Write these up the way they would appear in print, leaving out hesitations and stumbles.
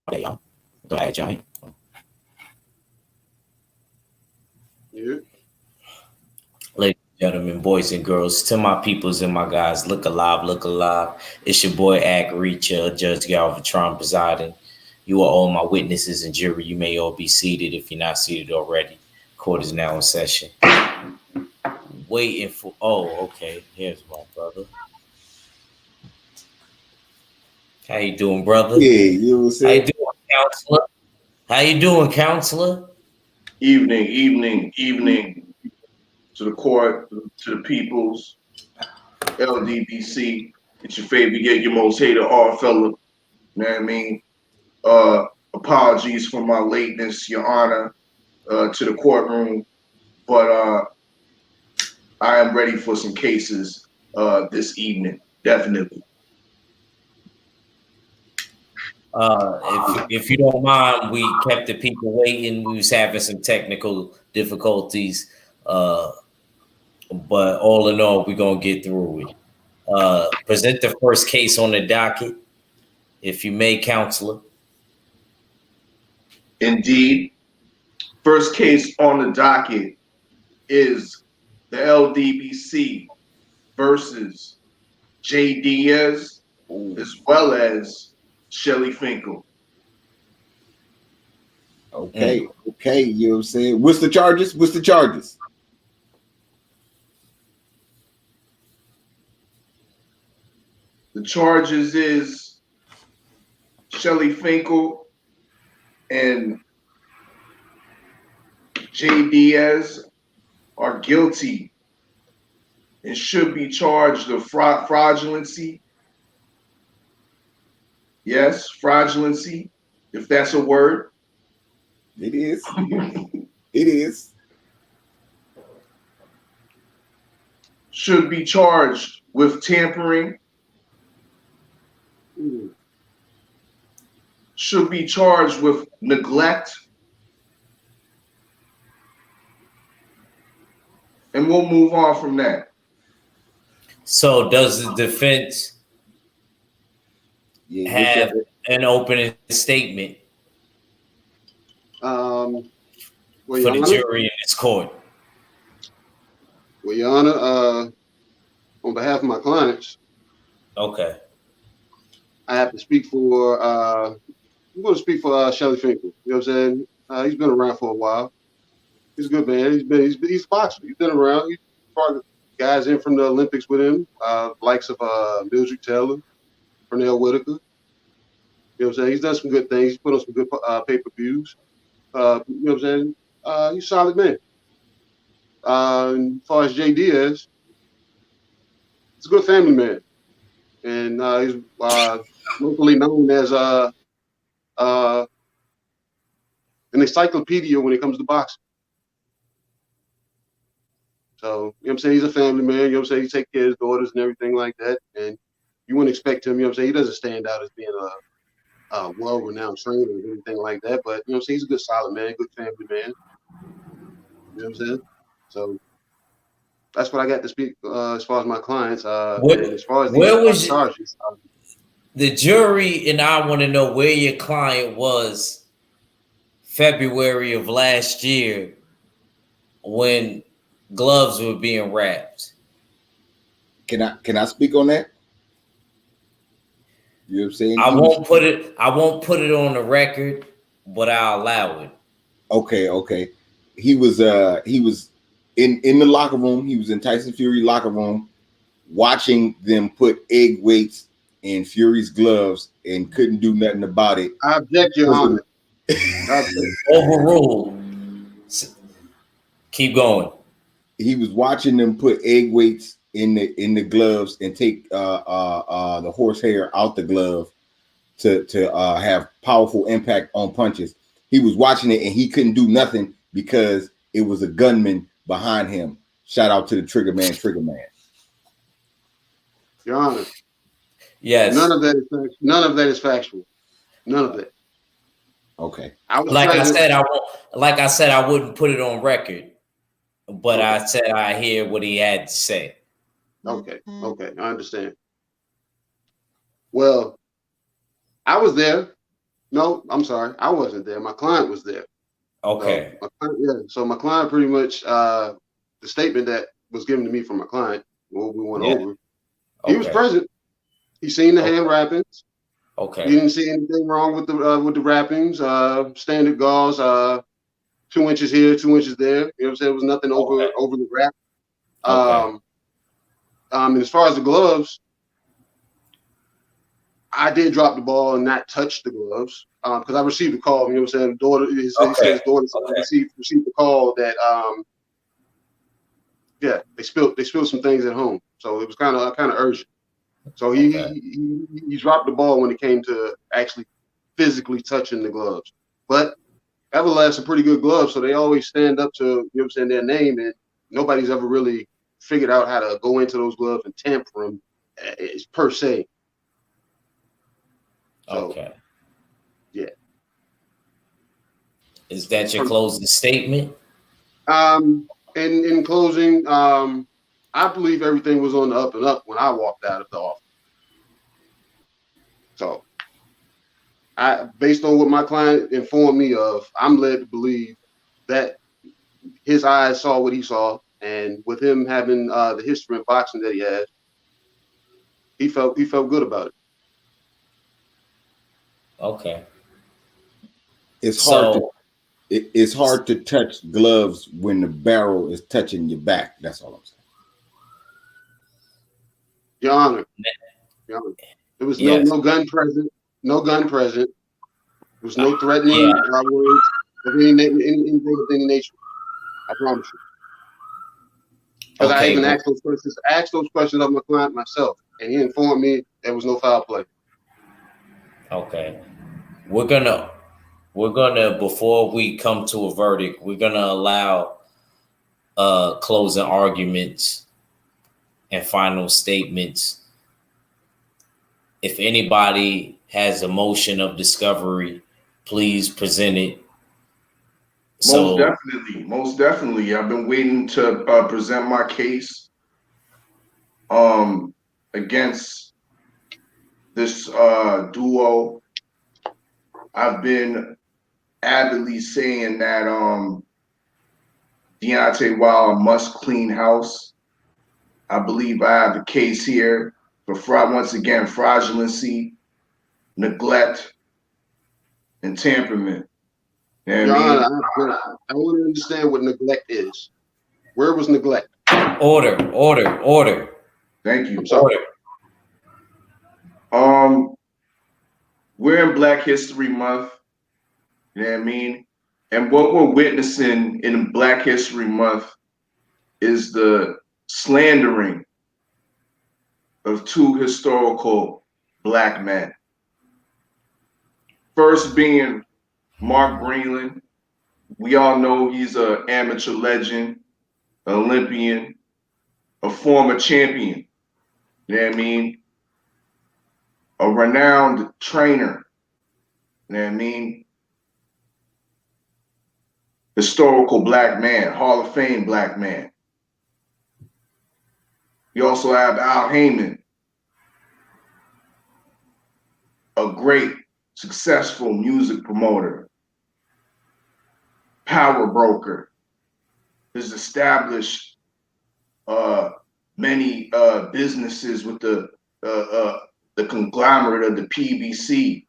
Okay, y'all. Go ahead, y'all. Yeah. Ladies and gentlemen, boys and girls, to my peoples and my guys, look alive, look alive. It's your boy Ag Reacher, Judge Galvatron presiding. You are all my witnesses and jury. You may all be seated if you're not seated already. Court is now in session. Waiting for. Oh, okay. Here's my brother. How you doing, brother? Yeah, you know what I'm How you saying? doing, counselor? How you doing, counselor? Evening, evening, evening to the court, to the peoples, LDBC. It's your favorite, get your most hated hard fella. You know what I mean? Apologies for my lateness, Your Honor, to the courtroom, but I am ready for some cases this evening, definitely. If you don't mind, we kept the people waiting. We was having some technical difficulties, but all in all, we're gonna get through it. Present the first case on the docket, if you may, counselor. Indeed. First case on the docket is the LDBC versus Jay Diaz, as well as Shelly Finkel. Okay, okay, you know what I'm saying? What's the charges? What's the charges? The charges is Shelly Finkel and Jay Diaz are guilty and should be charged of fraudulency. Yes, fraudulency, if that's a word. It is. It is. Should be charged with tampering. Should be charged with neglect. And we'll move on from that. So, does the defense have an opening statement Well, for the jury in this court? Well, Your Honor, on behalf of my clients, okay, I have to speak for. I'm going to speak for Shelly Finkel. You know what I'm saying? He's been around for a while. He's a good man. He's a boxer. He's been around. He's brought guys in from the Olympics with him, likes of Mildred Taylor, Pernell Whitaker. You know what I'm saying? He's done some good things. He's put on some good pay-per-views. You know what I'm saying? He's a solid man. As far as Jay Diaz, he's a good family man, and he's locally known as an encyclopedia when it comes to boxing. So, you know what I'm saying? He's a family man. You know what I'm saying? He takes care of his daughters and everything like that. And you wouldn't expect him, you know what I'm saying? He doesn't stand out as being a well-renowned trainer or anything like that. But, you know what I'm saying? He's a good, solid man, good family man. You know what I'm saying? So, that's what I got to speak as far as my clients. And as far as the charges. The jury and I want to know where your client was February of last year when gloves were being wrapped. Can I speak on that? You know what I'm saying? I won't put it on the record, but I'll allow it. Okay. He was in the locker room. He was in Tyson Fury locker room watching them put egg weights in Fury's gloves and couldn't do nothing about it. I object, Your Honor. Overruled. Keep going. He was watching them put egg weights in the gloves and take the horsehair out the glove to have powerful impact on punches. He was watching it and he couldn't do nothing because it was a gunman behind him. Shout out to the Trigger Man. Your Honor. Yes. None of that is factual. None of that. Okay. Like I said, I wouldn't put it on record, but okay. I said I hear what he had to say. Okay, I understand. Well, I was there. No, I'm sorry, I wasn't there. My client was there. Okay. So my client pretty much the statement that was given to me from my client, what we went over. He was present. He seen the hand wrappings. Okay. He didn't see anything wrong with the wrappings. Standard gauze, 2 inches here, 2 inches there. You know what I'm saying? There was nothing over the wrap. And as far as the gloves, I did drop the ball and not touch the gloves because I received a call. You know what I'm saying? His daughter received the call that they spilled some things at home, so it was kind of urgent. So he dropped the ball when it came to actually physically touching the gloves. But Everlast's a pretty good glove, so they always stand up to, you know what I'm saying, their name, and nobody's ever really figured out how to go into those gloves and tamper them per se. So, yeah. Is that your closing statement? In closing, I believe everything was on the up and up when I walked out of the office. So, based on what my client informed me of, I'm led to believe that his eyes saw what he saw, and with him having the history in boxing that he has, he felt good about it. Okay. It's hard to touch gloves when the barrel is touching your back. That's all I'm saying. Your Honor, there was no gun present. No gun present. There was no threatening words of anything of any nature. I promise you. Because I even asked those questions of my client myself, and he informed me there was no foul play. Okay. We're gonna before we come to a verdict, we're gonna allow closing arguments and final statements. If anybody has a motion of discovery, please present it. Most definitely. I've been waiting to present my case against this duo. I've been avidly saying that Deontay Wilder must clean house. I believe I have a case here for once again fraudulency, neglect, and tamperment. You know Your Honor, I want to understand what neglect is. Where was neglect? Order. Thank you. I'm sorry. We're in Black History Month. You know what I mean? And what we're witnessing in Black History Month is the slandering of two historical Black men. First being Mark Greenland. We all know he's an amateur legend, an Olympian, a former champion. You know what I mean? A renowned trainer. You know what I mean? Historical Black man, Hall of Fame Black man. You also have Al Heyman, a great, successful music promoter, power broker, has established many businesses with the conglomerate of the PBC,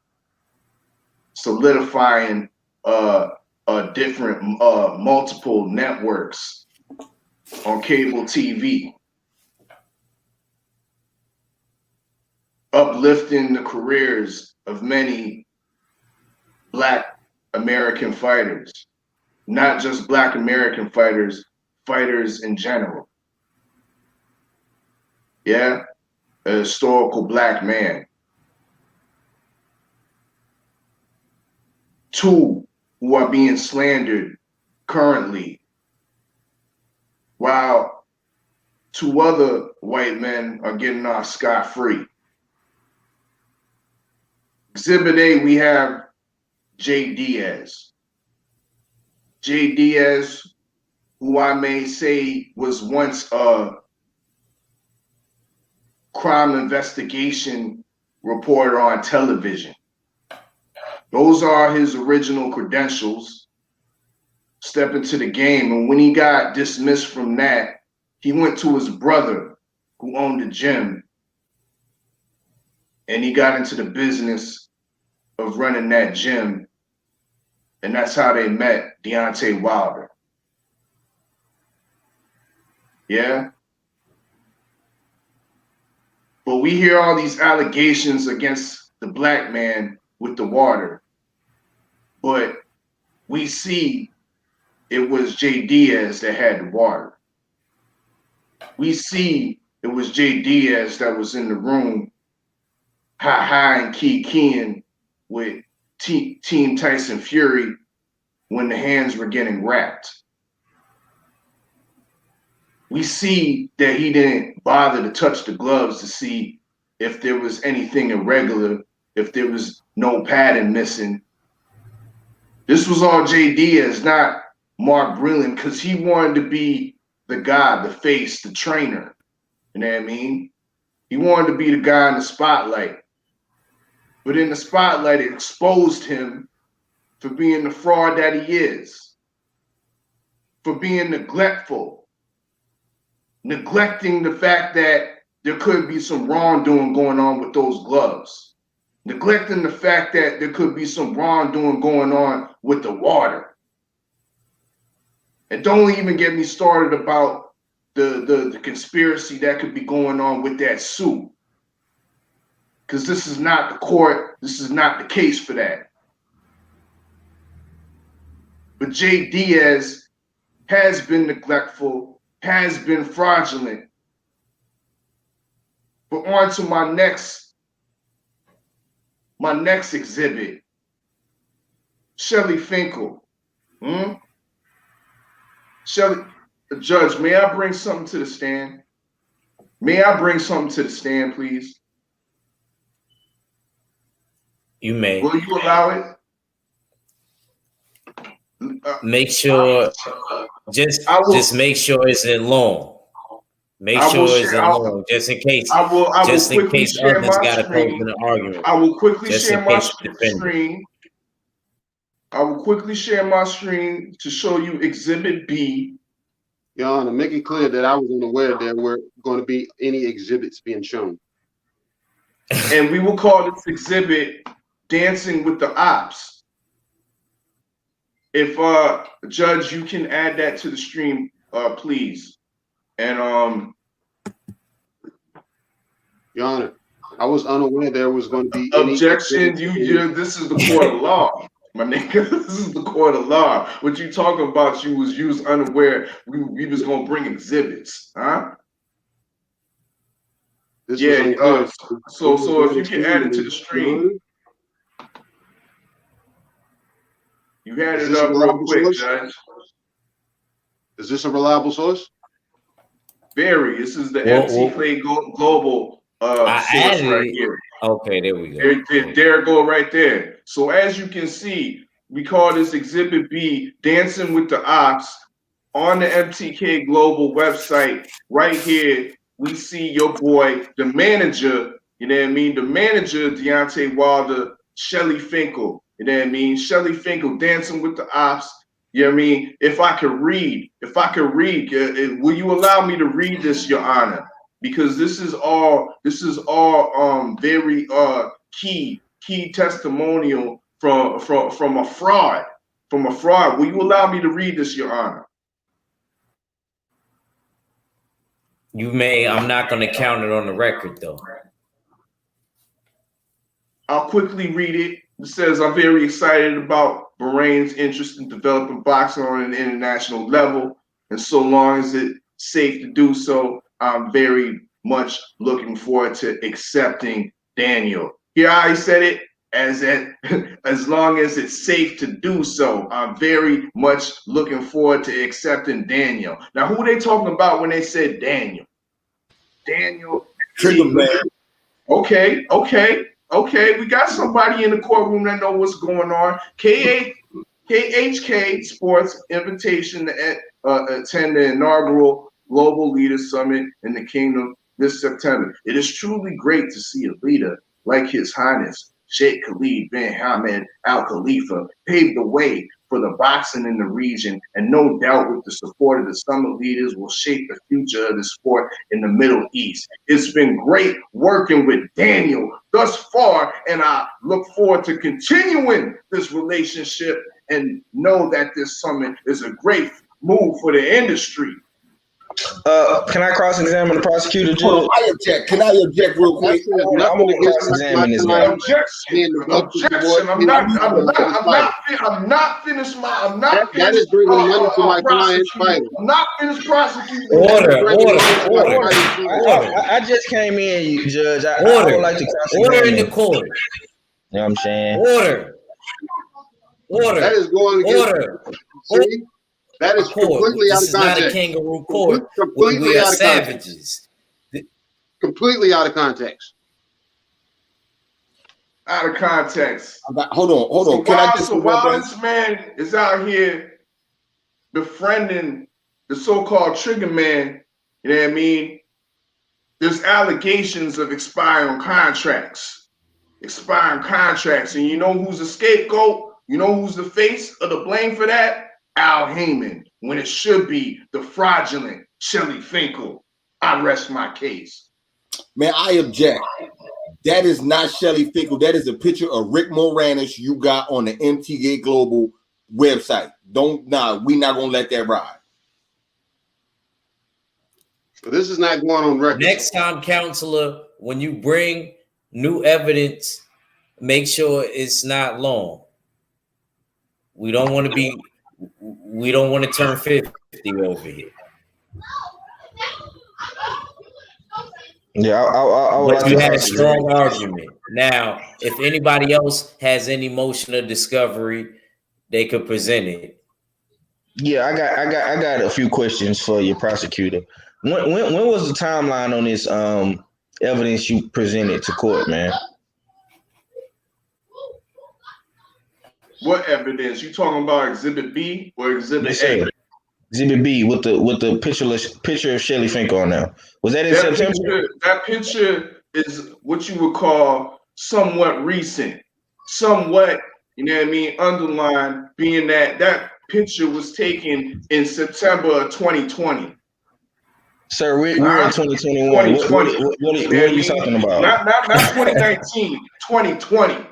solidifying different multiple networks on cable TV. uplifting the careers of many Black American fighters, not just Black American fighters, fighters in general. Yeah, a historical Black man. Two who are being slandered currently, while two other white men are getting off scot-free. Exhibit A, we have Jay Diaz. Jay Diaz, who I may say was once a crime investigation reporter on television. Those are his original credentials. Step into the game. And when he got dismissed from that, he went to his brother who owned a gym, and he got into the business of running that gym. And that's how they met Deontay Wilder. Yeah? But we hear all these allegations against the Black man with the water. But we see it was Jay Diaz that had the water. We see it was Jay Diaz that was in the room high and keying with Team Tyson Fury when the hands were getting wrapped. We see that he didn't bother to touch the gloves to see if there was anything irregular, if there was no padding missing. This was all Jay Diaz, not Mark Breland, because he wanted to be the guy, the face, the trainer. You know what I mean? He wanted to be the guy in the spotlight. But in the spotlight, it exposed him for being the fraud that he is, for being neglectful, neglecting the fact that there could be some wrongdoing going on with those gloves, neglecting the fact that there could be some wrongdoing going on with the water. And don't even get me started about the conspiracy that could be going on with that suit. Because this is not the court, this is not the case for that. But Jay Diaz has been neglectful, has been fraudulent. But on to my next exhibit, Shelly Finkel. Shelly, Judge, may I bring something to the stand? May I bring something to the stand, please? You may. Will you allow it? Make sure, just make sure it's in long. Make sure it's in long, just in case. I will quickly share others my got to screen. pose an argument. I will quickly just share in my case screen. I will quickly share my screen to show you Exhibit B. Your Honor, make it clear that I was unaware there were going to be any exhibits being shown. And we will call this exhibit Dancing with the Ops. If Judge, you can add that to the stream, please. And Your Honor, I was unaware there was going to be objection. This is the court of law, my nigga. This is the court of law. What you talking about? You was unaware. We was gonna bring exhibits, huh? This yeah. So if you can add it to the stream, you had it up real quick, Judge. Is this a reliable source? Very. This is the MTK Global source right here. Okay, there we go. There go right there. So as you can see, we call this Exhibit B, Dancing with the Ops, on the MTK Global website. Right here, we see your boy, the manager, you know what I mean? The manager, Deontay Wilder, Shelly Finkel, you know what I mean? Shelly Finkel, Dancing with the Ops. You know what I mean? If I could read, will you allow me to read this, Your Honor? Because this is all very key testimonial from a fraud. Will you allow me to read this, Your Honor? You may. I'm not going to count it on the record, though. I'll quickly read it. It says, I'm very excited about Bahrain's interest in developing boxing on an international level. And so long as it's safe to do so, I'm very much looking forward to accepting Daniel. Here I said it as long as it's safe to do so. I'm very much looking forward to accepting Daniel. Now, who are they talking about when they said Daniel? Daniel. Trigger man. Okay. We got somebody in the courtroom that know what's going on. KHK Sports invitation to attend the inaugural Global Leaders Summit in the Kingdom this September. It is truly great to see a leader like His Highness Sheikh Khalid bin Hamad Al Khalifa paved the way for the boxing in the region, and no doubt with the support of the summit leaders will shape the future of the sport in the Middle East. It's been great working with Daniel thus far, and I look forward to continuing this relationship and know that this summit is a great move for the industry. Can I cross-examine the prosecutor, Judge? Oh, I object. Can I object real quick? I'm gonna cross-examine this guy. Objection. I'm not finished. That is bringing money to my client's fighter. I'm not finished prosecuting. Order. I just came in, Judge. I Order. would like to Order in the cross-examine. court. You know what I'm saying? Order. That is going against. Order. See, that is completely out This of is not a context. kangaroo court. Completely We are out of context. savages. Completely out of context. Out of context. Hold on. Can I just while this man is out here befriending the so-called trigger man, you know what I mean? There's allegations of expiring contracts. And you know who's the scapegoat? You know who's the face of the blame for that? Al Heyman, when it should be the fraudulent Shelly Finkel. I rest my case. Man, I object. That is not Shelly Finkel. That is a picture of Rick Moranis you got on the MTA Global website. We not gonna let that ride. So this is not going on record. Next time, counselor, when you bring new evidence, make sure it's not long. We don't want to turn 50 over here. Yeah, I would But like you to had a cross-examine. strong argument. Now, if anybody else has any motion of discovery, they could present it. Yeah, I got a few questions for your prosecutor. When was the timeline on this evidence you presented to court, man? What evidence? You talking about Exhibit B or Exhibit A? Exhibit B with the picture of Shelly Finkel on there. Was that in September? That picture is what you would call somewhat recent. Somewhat, you know what I mean, underlined, being that picture was taken in September of 2020. Sir, we're in 2021. 2020. What are you talking about? Not 2019, 2020.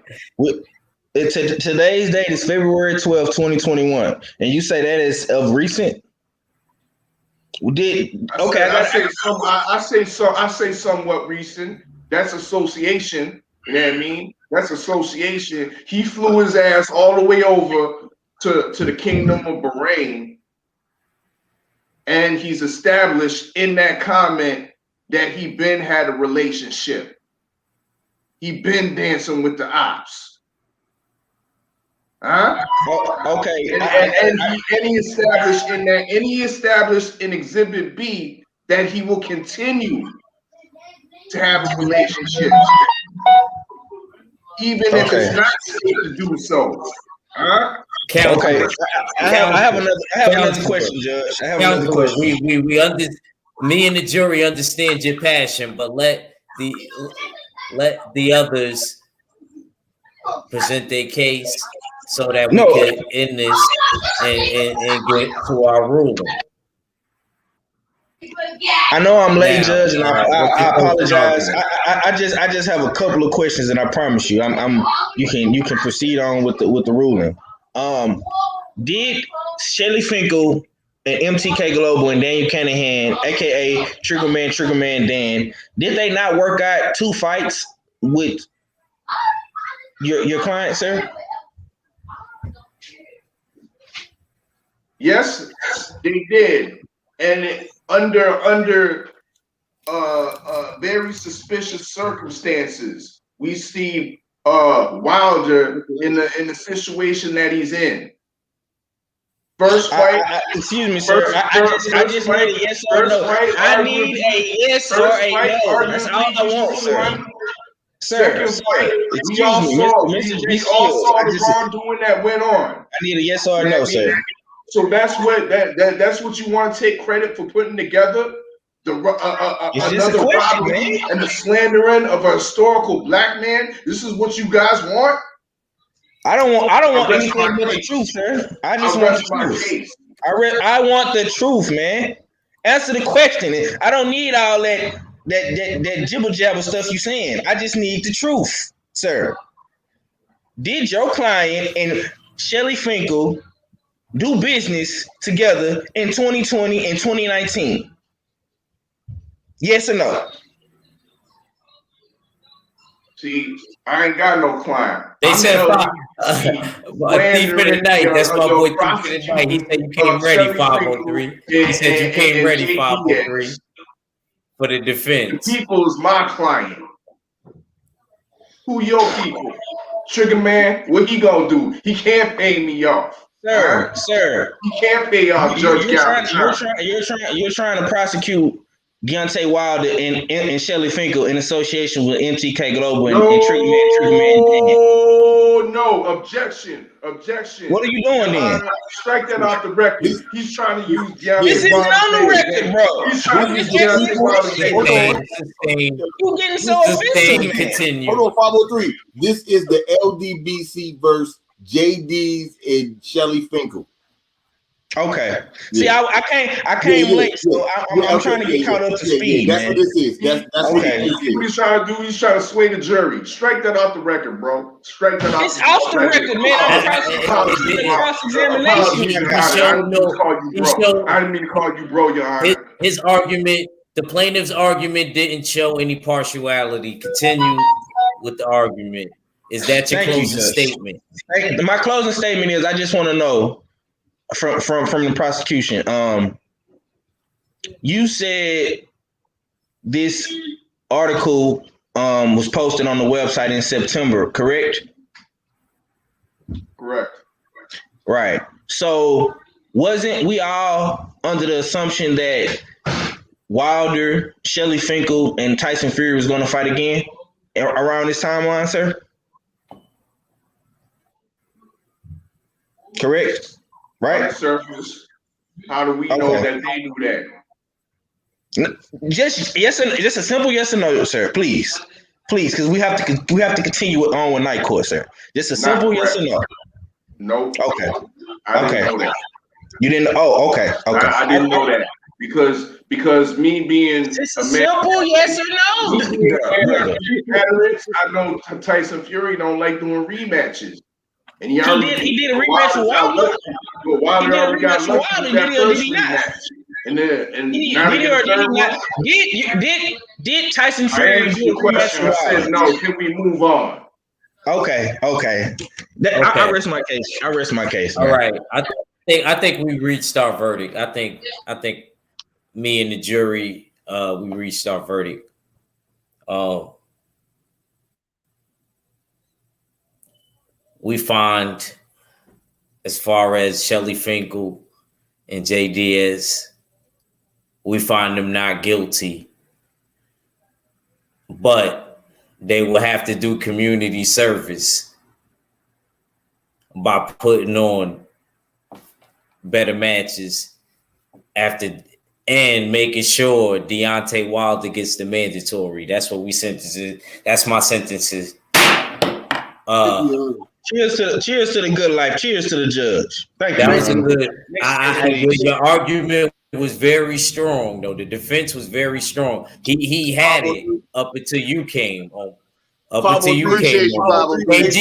Today's date is February 12th, 2021. And you say that is of recent? I say somewhat recent. That's association. You know what I mean? That's association. He flew his ass all the way over to the Kingdom of Bahrain, and he's established in that comment that he been had a relationship. He been dancing with the ops. Huh? Okay. And he established in Exhibit B that he will continue to have a relationship, even if it's not safe to do so. Huh? Okay. I have another question, Judge. I have another question. Me and the jury understand your passion, but let the others present their case so that we can end this and get to our ruling. I know I'm late, Judge, and I apologize. I just have a couple of questions, and I promise you, you can proceed on with the ruling. Did Shelly Finkel and MTK Global and Daniel Canahan, aka Triggerman Dan, did they not work out 2 fights with your client, sir? Yes, they did, and under very suspicious circumstances, we see Wilder in the situation that he's in. First fight. Excuse me, sir. I just need a yes or no. I need a yes or a no. That's all I want, sir. Sir, we all saw the wrongdoing that went on. I need a yes or a no, sir. So that's what you want to take credit for putting together another robbery and the slandering of a historical black man. This is what you guys want. I don't want anything but the truth, sir. I just want the truth. I want the truth, man. Answer the question. I don't need all that jibber jabber stuff you saying. I just need the truth, sir. Did your client and Shelly Finkel do business together in 2020 and 2019? Yes or no? See, I ain't got no client. They said Thief in the Night. That's my boy Thief in the Night. He said you came ready, 503. He said you came ready, 503, for the defense. The people is my client. Who your people? Trigger Man, what he gonna do? He can't pay me off. Sir. He can't pay off Judge You're trying to prosecute Deontay Wilder and Shelly Finkel in association with MTK Global and Trigger Man. No, objection. What are you doing then? Strike that off the record. He's trying to use Deontay. This is on the record, bro. He's trying to use Deontay Wilder. You getting so offensive, Continue. Hold on, 503. This is the LDBC versus JD's and Shelly Finkel. Okay. See, I came late, so I'm trying to get caught up to speed. That's what this is. That's what he's trying to do. He's trying to sway the jury. Strike that off the record, bro. Strike that off. It's off the record, man. I didn't mean to call you bro, Your Honor. His argument, the plaintiff's argument, didn't show any partiality. Continue with the argument. Is that your closing statement? My closing statement is: I just want to know from the prosecution. You said this article was posted on the website in September, correct? Correct. Right. So wasn't we all under the assumption that Wilder, Shelly Finkel, and Tyson Fury was going to fight again around this timeline, sir? Correct. Right. Surface. How do we know that they knew that? Just a simple yes or no, sir. Please, because we have to continue on with night court, sir. Just a simple yes or no. Nope. Okay. I didn't know that. You didn't. Oh, okay. I didn't know that because me being it's a simple yes or no. I know Tyson Fury don't like doing rematches. And he did a rematch with Wilder. Wilder already got lucky with that first rematch. And did Tyson Fury do a rematch with Wilder? I said no. Can we move on? Okay. I rest my case. All right. I think we reached our verdict. I think me and the jury we reached our verdict. We find, as far as Shelly Finkel and Jay Diaz, we find them not guilty, but they will have to do community service by putting on better matches and making sure Deontay Wilder gets the mandatory. That's what we sentences. That's my sentences. Cheers to the good life. Cheers to the judge. Thank you. That was a good. Your argument was very strong, though. The defense was very strong. He had it up until you came on. KG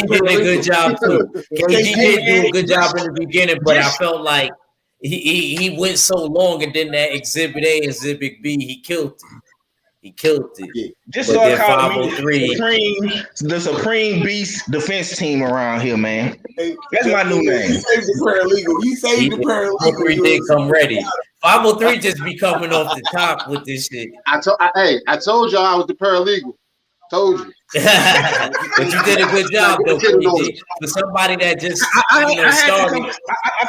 did a good job too. KG did do a good job in the beginning, but I felt like he went so long, and then that Exhibit A, Exhibit B, he killed it. He killed it. Yeah. Just But start then calling me 503. the Supreme Beast Defense Team around here, man. Hey, That's my new he name. saved the paralegal. He saved the paralegal. 503 did come ready. 503 just be coming off the top with this shit. I told y'all I was the paralegal. Told you. But you did a good job though, KD. For somebody that just I had started, to come.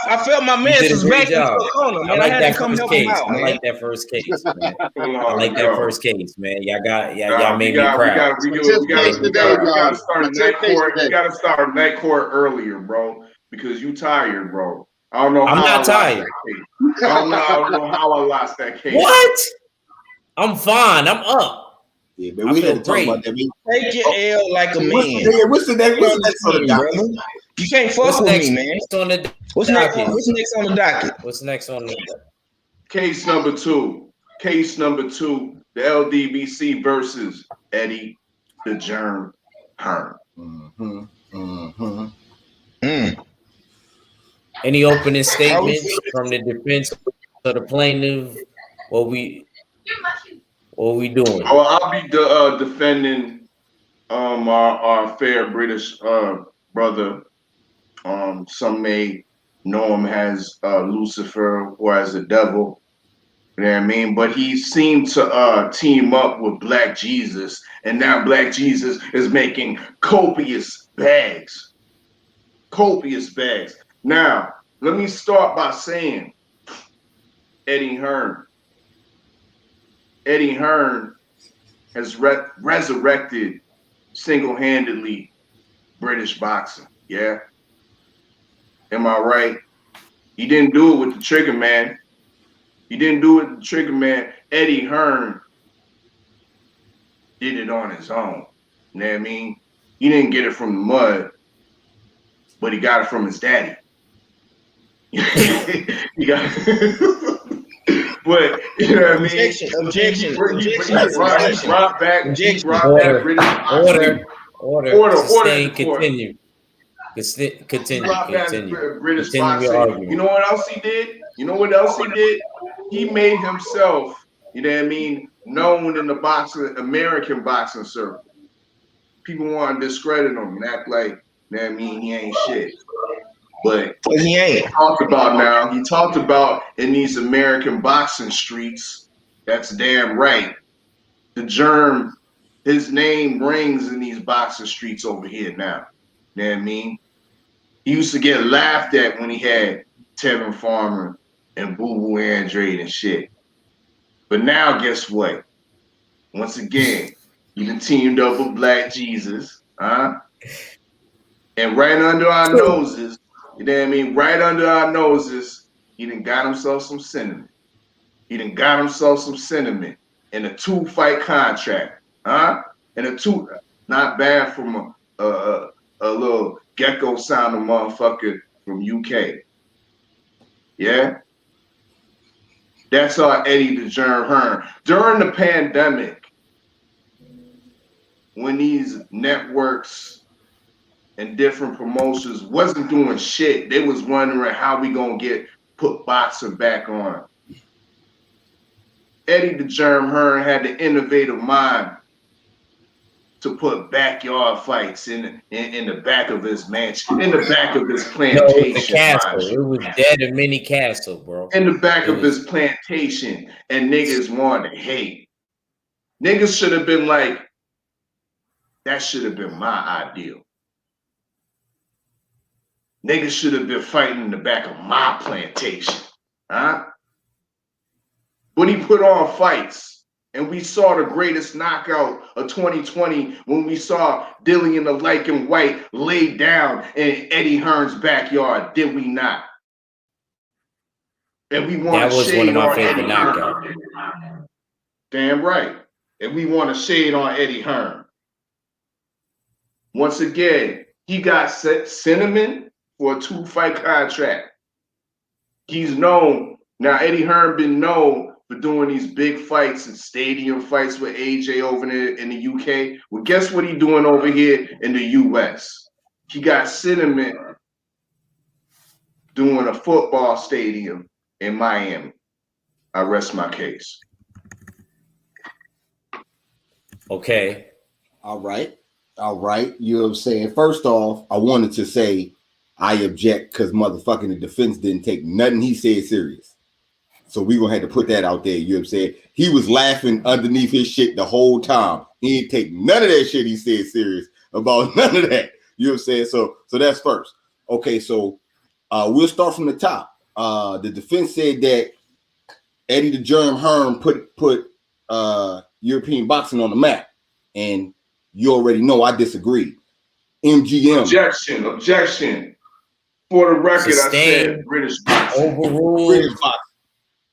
I felt my you man did a was great back in job. the corner, I man. I like had that to come first help him case. out, I man. like that first case, man. Hold I on, like that yo. first case, man. Y'all Nah, made me proud. we My gotta 10th case today, y'all. start My night 10th case court. We today. gotta start night court earlier, bro, because you tired, bro. I don't know I'm how I not lost tired. that case. I don't know how I lost that case. What? I'm fine. I'm up. Yeah, man, I we feel got to talk great. about that. Man. Take your L like a man. What's the next on the docket? Brother. You can't fuck What's with next me, man. on the What's next? docket? What's next on the docket? What's next on the docket? Case number two. The LDBC versus Eddie the Germ Hearn. Mm-hmm. Mm-hmm. Any opening statements from the defense of the plaintiff? What we doing? Oh, I'll be defending our fair British brother. Some may know him as Lucifer or as the devil. You know what I mean? But he seemed to team up with Black Jesus, and now Black Jesus is making copious bags. Copious bags. Now, let me start by saying Eddie Hearn. Eddie Hearn has resurrected single-handedly British boxing. Yeah? Am I right? He didn't do it with the Trigger Man. He didn't do it with the Trigger Man. Eddie Hearn did it on his own. You know what I mean? He didn't get it from the mud, but he got it from his daddy. He got but you know what I mean? Objection. He brought back Order. Sustain, the court. continue. He brought back British Continue your boxing. argument. You know what else he did? He made himself, you know what I mean, known in the American boxing circle. People want to discredit him and act like, you know what I mean, he ain't shit. But he ain't. He talked about in these American boxing streets, that's damn right. The Germ, his name rings in these boxing streets over here now. You know what I mean? He used to get laughed at when he had Tevin Farmer and Boo Boo Andrade and shit. But now, guess what? Once again, he done teamed up with Black Jesus, huh? And right under our noses, you know what I mean? Right under our noses, he done got himself some cinnamon. In a 2-fight contract, huh? And not bad from a little gecko sounding motherfucker from UK. Yeah? That's our Eddie the Germ Hearn. During the pandemic, when these networks and different promotions wasn't doing shit, they was wondering how we gonna put boxing back on. Eddie the Germ Hearn had the innovative mind to put backyard fights in the back of his mansion, in the back of his plantation. No, it was the castle. It was Dead and Mini Castle, bro. In the back of his plantation, and niggas wanted to hate. Niggas should have been like, that should have been my ideal. Niggas should have been fighting in the back of my plantation, huh? But he put on fights. And we saw the greatest knockout of 2020 when we saw Dillian the Lycan White laid down in Eddie Hearn's backyard, did we not? And we want to shade on Eddie Hearn. Damn right. And we want to shade on Eddie Hearn. Once again, he got cinnamon for a 2-fight contract. He's known. Now, Eddie Hearn been known for doing these big fights and stadium fights with AJ over there in the UK. Well, guess what he doing over here in the US? He got cinnamon doing a football stadium in Miami. I rest my case. Okay. All right. You know what I'm saying? First off, I wanted to say I object because motherfucking the defense didn't take nothing he said serious. So we gonna have to put that out there. You know what I'm saying? He was laughing underneath his shit the whole time. He didn't take none of that shit he said serious about none of that. You know what I'm saying? So that's first. Okay, so we'll start from the top. The defense said that Eddie the Germ Hearn put European boxing on the map, and you already know I disagree. MGM. Objection. For the record, Sustained, I said British boxing. Overruled. British boxing.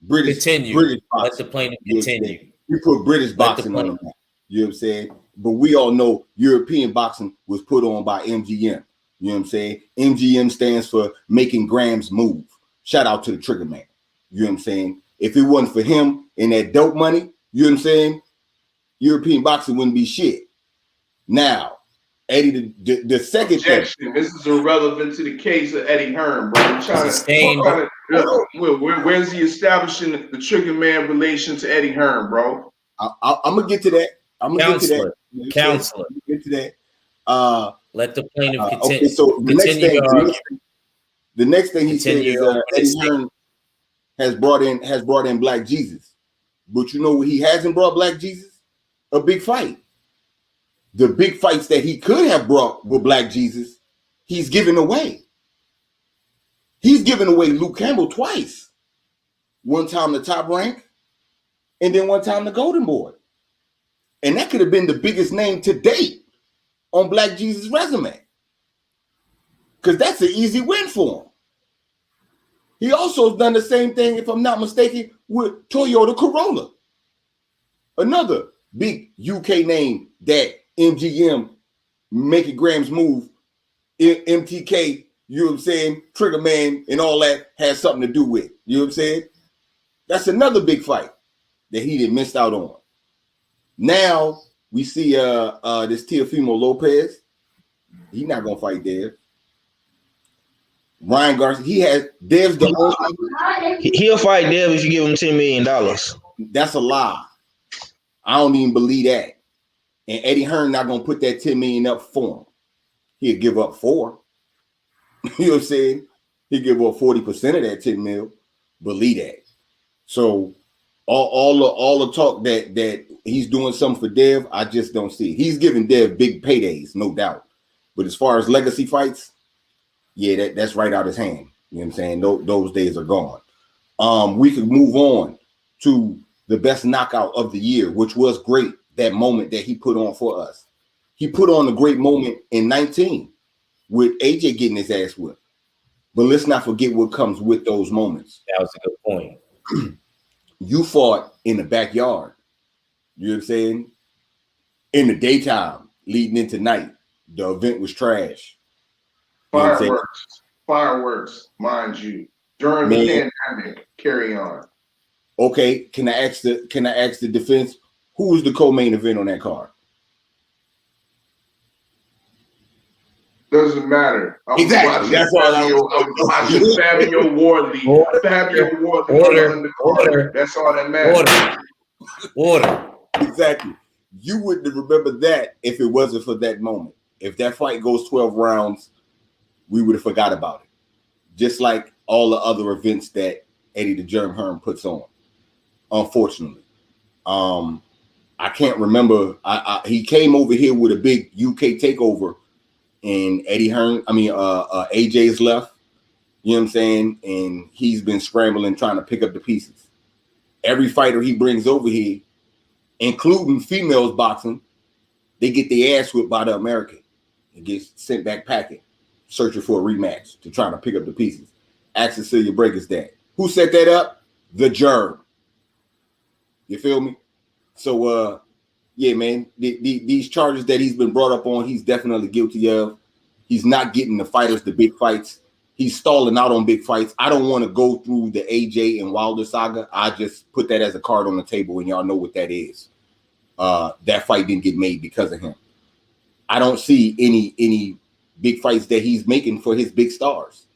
Continue. British boxing. Let the plaintiff continue. We put British boxing on the map. You know what I'm saying? But we all know European boxing was put on by MGM. You know what I'm saying? MGM stands for Making Grams Move. Shout out to the Trigger Man. You know what I'm saying? If it wasn't for him and that dope money, you know what I'm saying? European boxing wouldn't be shit. Now, Eddie, the second Objection. thing. This is irrelevant to the case of Eddie Hearn, bro. I'm trying where's he establishing the Trigger Man relation to Eddie Hearn, bro? I'm gonna get to that. Counselor. Get to that. Let the plaintiff continue. Okay, so the next thing he said is Eddie Hearn has brought in Black Jesus, but you know what he hasn't brought Black Jesus? A big fight. The big fights that he could have brought with Black Jesus, he's given away. He's given away Luke Campbell twice. One time the top rank, and then one time the Golden Boy. And that could have been the biggest name to date on Black Jesus' resume. Because that's an easy win for him. He also has done the same thing, if I'm not mistaken, with Toyota Corolla. Another big UK name that MGM, Making Grams Move, MTK, you know what I'm saying, Trigger Man, and all that has something to do with. You know what I'm saying? That's another big fight that he didn't miss out on. Now we see this Teofimo Lopez. He's not gonna fight Dev. Ryan Garcia, he has Dev's the only. He'll fight Dev if you give him $10 million. That's a lie. I don't even believe that. And Eddie Hearn not gonna put that $10 million up for him. He'll give up 4. You know what I'm saying? He'll give up 40% of that 10 mil. Believe that. So all the talk that he's doing something for Dev, I just don't see. He's giving Dev big paydays, no doubt. But as far as legacy fights, yeah, that's right out his hand. You know what I'm saying? Those days are gone. We could move on to the best knockout of the year, which was great. That moment that he put on for us. He put on a great moment in 19 with AJ getting his ass whipped. But let's not forget what comes with those moments. That was a good point. You fought in the backyard. You know what I'm saying? In the daytime, leading into night. The event was trash. Fireworks, mind you. During the pandemic, carry on. Okay, can I ask the defense, who was the co-main event on that card? Doesn't matter. Exactly. That's all I was watching. Fabio Wardley. Order. That's all that matters. Order. Exactly. You wouldn't remember that if it wasn't for that moment. If that fight goes 12 rounds, we would have forgot about it. Just like all the other events that Eddie the Germ Hearn puts on. Unfortunately. I can't remember. He came over here with a big UK takeover, and AJ's left. You know what I'm saying? And he's been scrambling, trying to pick up the pieces. Every fighter he brings over here, including females boxing, they get their ass whipped by the American and get sent back packing, searching for a rematch to try to pick up the pieces. Ask Cecilia Breaker's dad. Who set that up? The Germ. You feel me? So, yeah, man, these charges that he's been brought up on, he's definitely guilty of. He's not getting the fighters the big fights. He's stalling out on big fights. I don't want to go through the AJ and Wilder saga. I just put that as a card on the table, and y'all know what that is. That fight didn't get made because of him. I don't see any big fights that he's making for his big stars.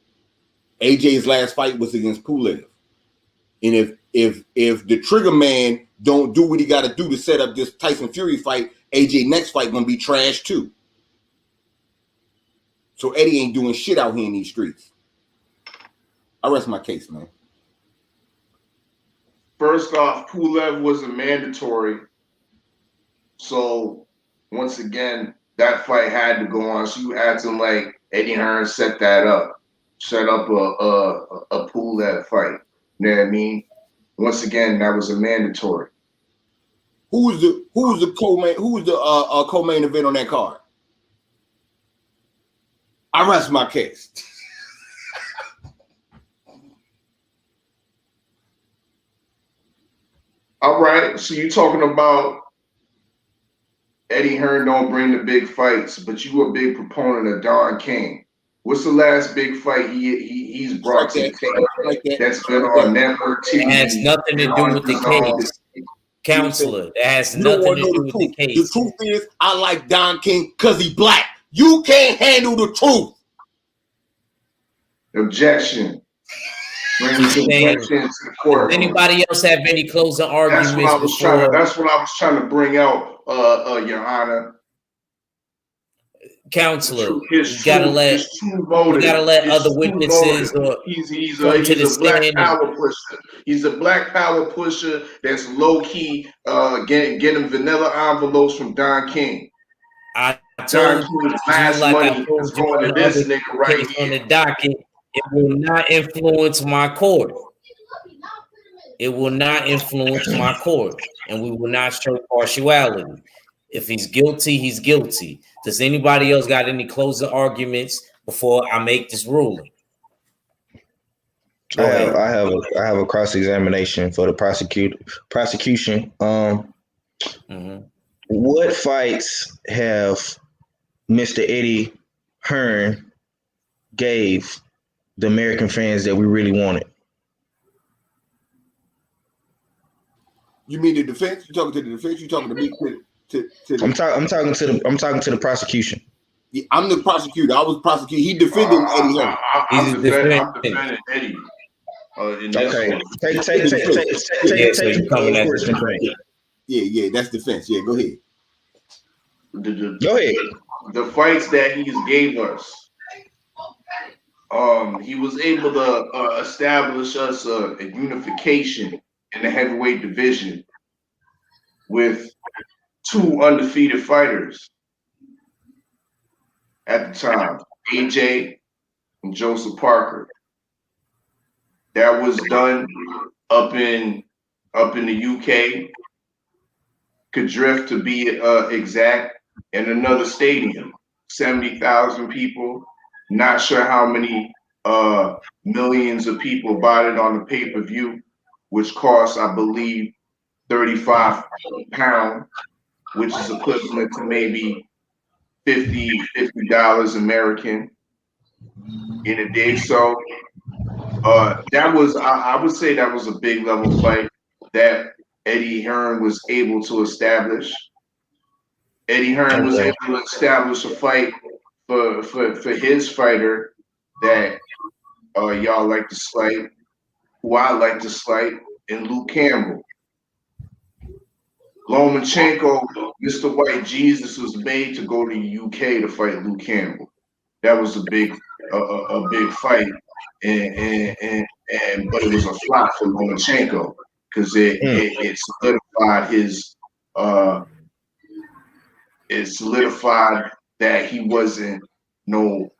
AJ's last fight was against Pulev. And if the Trigger Man don't do what he got to do to set up this Tyson Fury fight, AJ next fight gonna be trash too. So Eddie ain't doing shit out here in these streets. I rest my case, man. First off, Pulev wasn't mandatory. So once again, that fight had to go on. So you acting like Eddie Hearn set that up. Set up a Pulev fight. You know what I mean? Once again, that was a mandatory. Who was the co-main event on that card? I rest my case. All right, so you talking about Eddie Hearn don't bring the big fights, but you a big proponent of Don King. What's the last big fight he's brought to the table that's been on network TV? It has nothing to do with the case. Counselor, it has nothing to do with the case. The truth is, I like Don King because he's black. You can't handle the truth. Objection. Bring the objection to the court. Does anybody else have any closing arguments? That's what I was trying to bring out, Your Honor. Counselor, you gotta let other witnesses he's a black power pusher. He's a black power pusher that's low key getting vanilla envelopes from Don King. I told you, last money is going to this nigga right here on the docket. It will not influence my court. It will not influence my court, and we will not show partiality. If he's guilty, he's guilty. Does anybody else got any closing arguments before I make this ruling? I have a cross-examination for the prosecution. What fights have Mr. Eddie Hearn gave the American fans that we really wanted? You mean the defense? You talking to the defense? You talking to me? I'm talking to the prosecution. Yeah, I'm the prosecutor. I was prosecuting. He defended Eddie Hearn. I'm defending Eddie. Okay. Yeah, that's defense. Yeah, go ahead. Go ahead. The fights that he's gave us, he was able to establish us a unification in the heavyweight division with 2 undefeated fighters at the time, AJ and Joseph Parker. That was done up in the UK, Kadrift to be exact, in another stadium, 70,000 people. Not sure how many millions of people bought it on the pay-per-view, which cost, I believe, £35, which is equivalent to maybe $50 American in a day. So that was, I would say that was a big level fight that Eddie Hearn was able to establish. Eddie Hearn was able to establish a fight for his fighter that y'all like to slight, who I like to slight, and Luke Campbell. Lomachenko, Mr. White Jesus, was made to go to the UK to fight Luke Campbell. That was a big fight, but it was a flop for Lomachenko because it solidified that he wasn't no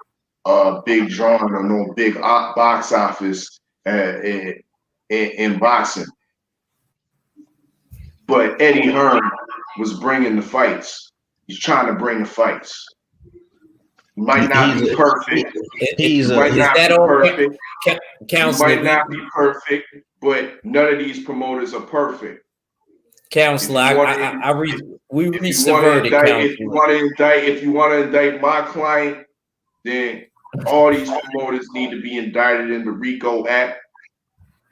big draw or no big box office in boxing. But Eddie Hearn was bringing the fights. He's trying to bring the fights. He might not be perfect. He might not be perfect, but none of these promoters are perfect. Counselor, we reached the verdict. If you want to indict my client, then all these promoters need to be indicted in the RICO Act.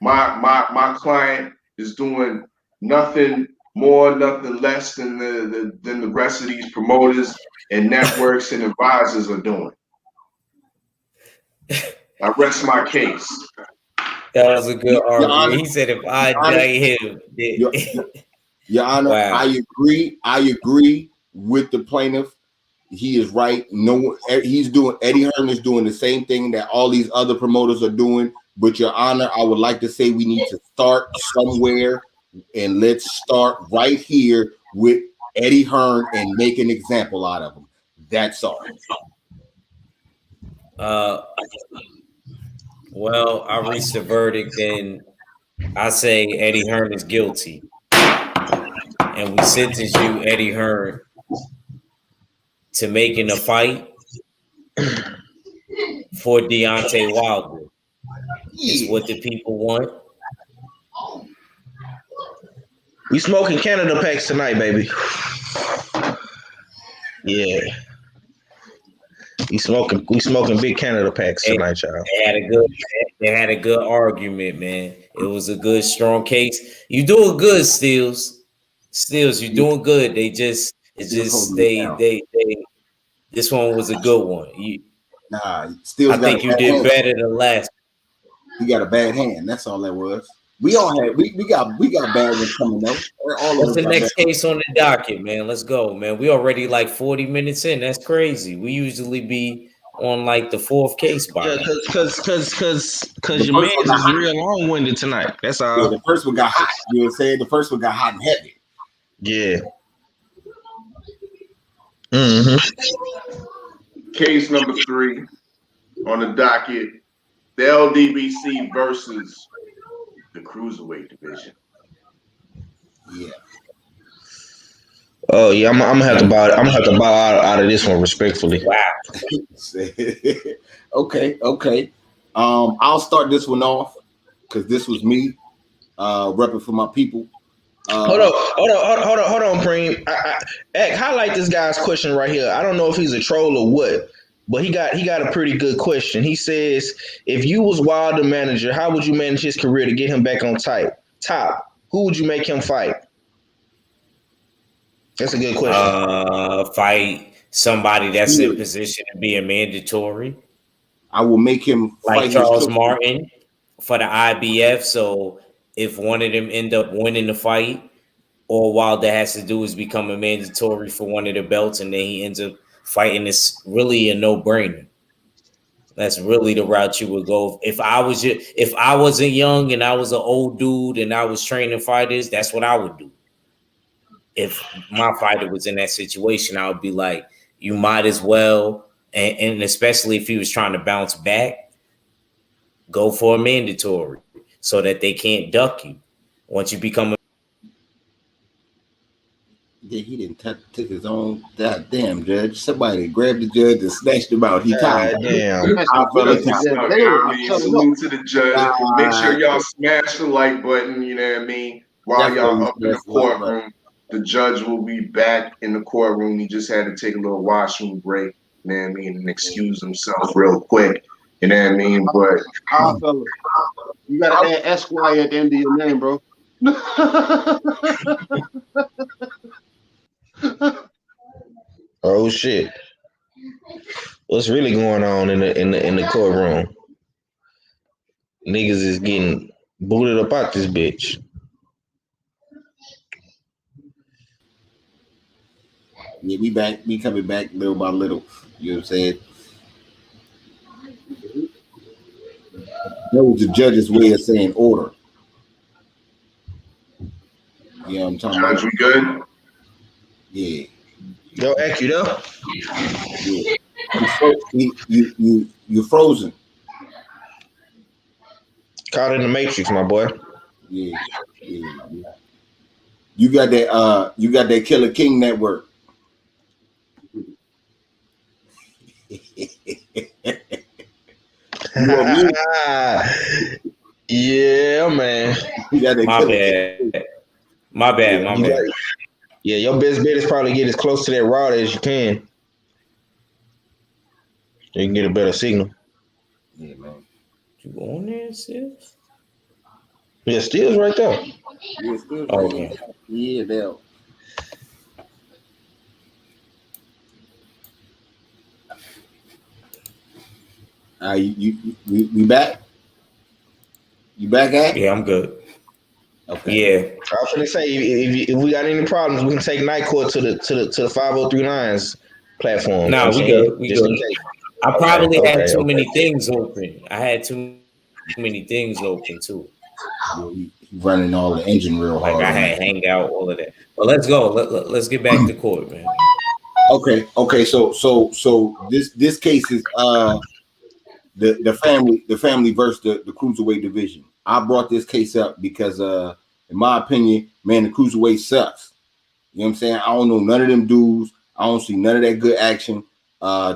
My client is doing nothing more, nothing less than the rest of these promoters and networks and advisors are doing. I rest my case. That was a good argument. He said, "If I indict him." Your Honor, wow. I agree with the plaintiff. He is right. No, Eddie Hearn is doing the same thing that all these other promoters are doing. But Your Honor, I would like to say we need to start somewhere, and let's start right here with Eddie Hearn and make an example out of him. That's all. Well, I reached a verdict, and I say Eddie Hearn is guilty, and we sentence you, Eddie Hearn, to making a fight for Deontay Wilder. It's what the people want. We smoking Canada packs tonight, baby. Yeah. We smoking big Canada packs tonight, y'all. They had a good argument, man. It was a good, strong case. You doing good, Steels. You doing good. This one was a good one. Steels I think you did better than last. He got a bad hand. That's all that was. We all had we got bad ones coming out. What's the next case on the docket, man? Let's go, man. We already like 40 minutes in. That's crazy. We usually be on like the fourth case by now. Cause your man is real long-winded tonight. That's all. Yeah, the first one got hot. You know what I'm saying? The first one got hot and heavy. Yeah. Mm-hmm. Case number 3 on the docket: the LDBC versus the cruiserweight division. Yeah. Oh yeah, I'm gonna have to bow out of this one respectfully. Wow. Okay. I'll start this one off because this was me repping for my people. Hold on, Preem. Highlight this guy's question right here. I don't know if he's a troll or what, but he got a pretty good question. He says, if you was Wilder manager, how would you manage his career to get him back on top? Who would you make him fight? That's a good question. Fight somebody that's in position to be a mandatory. I will make him like fight Charles Martin for the IBF. So if one of them end up winning the fight, all Wilder has to do is become a mandatory for one of the belts, and then he ends up fighting. It's really a no-brainer. That's really the route you would go. If I wasn't young and I was an old dude and I was training fighters, that's what I would do. If my fighter was in that situation, I would be like, you might as well, and especially if he was trying to bounce back, go for a mandatory so that they can't duck you. Once you become a he didn't took his own damn judge. Somebody grabbed the judge and snatched him out. He tied. Damn. Salute to the judge. Make sure y'all smash the like button, you know what I mean? While y'all up in the courtroom, the judge will be back in the courtroom. He just had to take a little washroom break, you know what I mean, and excuse himself real quick. You know what I mean? But fellas, you gotta add Esquire at the end of your name, bro. Oh shit! What's really going on in the courtroom? Niggas is getting booted up out this bitch. Yeah, we coming back little by little. You know what I'm saying? That was the judge's way of saying order. You know what I'm talking about? Judge, we good? Yeah. Yo, Ek, you know? Yeah. You're frozen. Caught in the Matrix, my boy. Yeah. You got that Killer King network. Yeah, man. My bad. Yeah, your best bet is probably get as close to that router as you can. You can get a better signal. Yeah, man. You on there, sis? Yeah, Steel's right there. Yeah, Steel's right there. Yeah, there. We back? You back at? Yeah, I'm good. Okay. Yeah. I was gonna say if we got any problems, we can take Night Court to the 5039's platform. You know what No, I'm we saying? good. We Just in good. case. I Okay, probably had okay, too okay. many things open. I had too many things open too. Yeah, he running all the engine real Like hard I on that. had Hangout, all of that. But let's go. Let's get back to court, man. Okay. So this case is the family versus the cruiserweight division. I brought this case up because in my opinion, man, the cruiserweight sucks. You know what I'm saying? I don't know none of them dudes. I don't see none of that good action.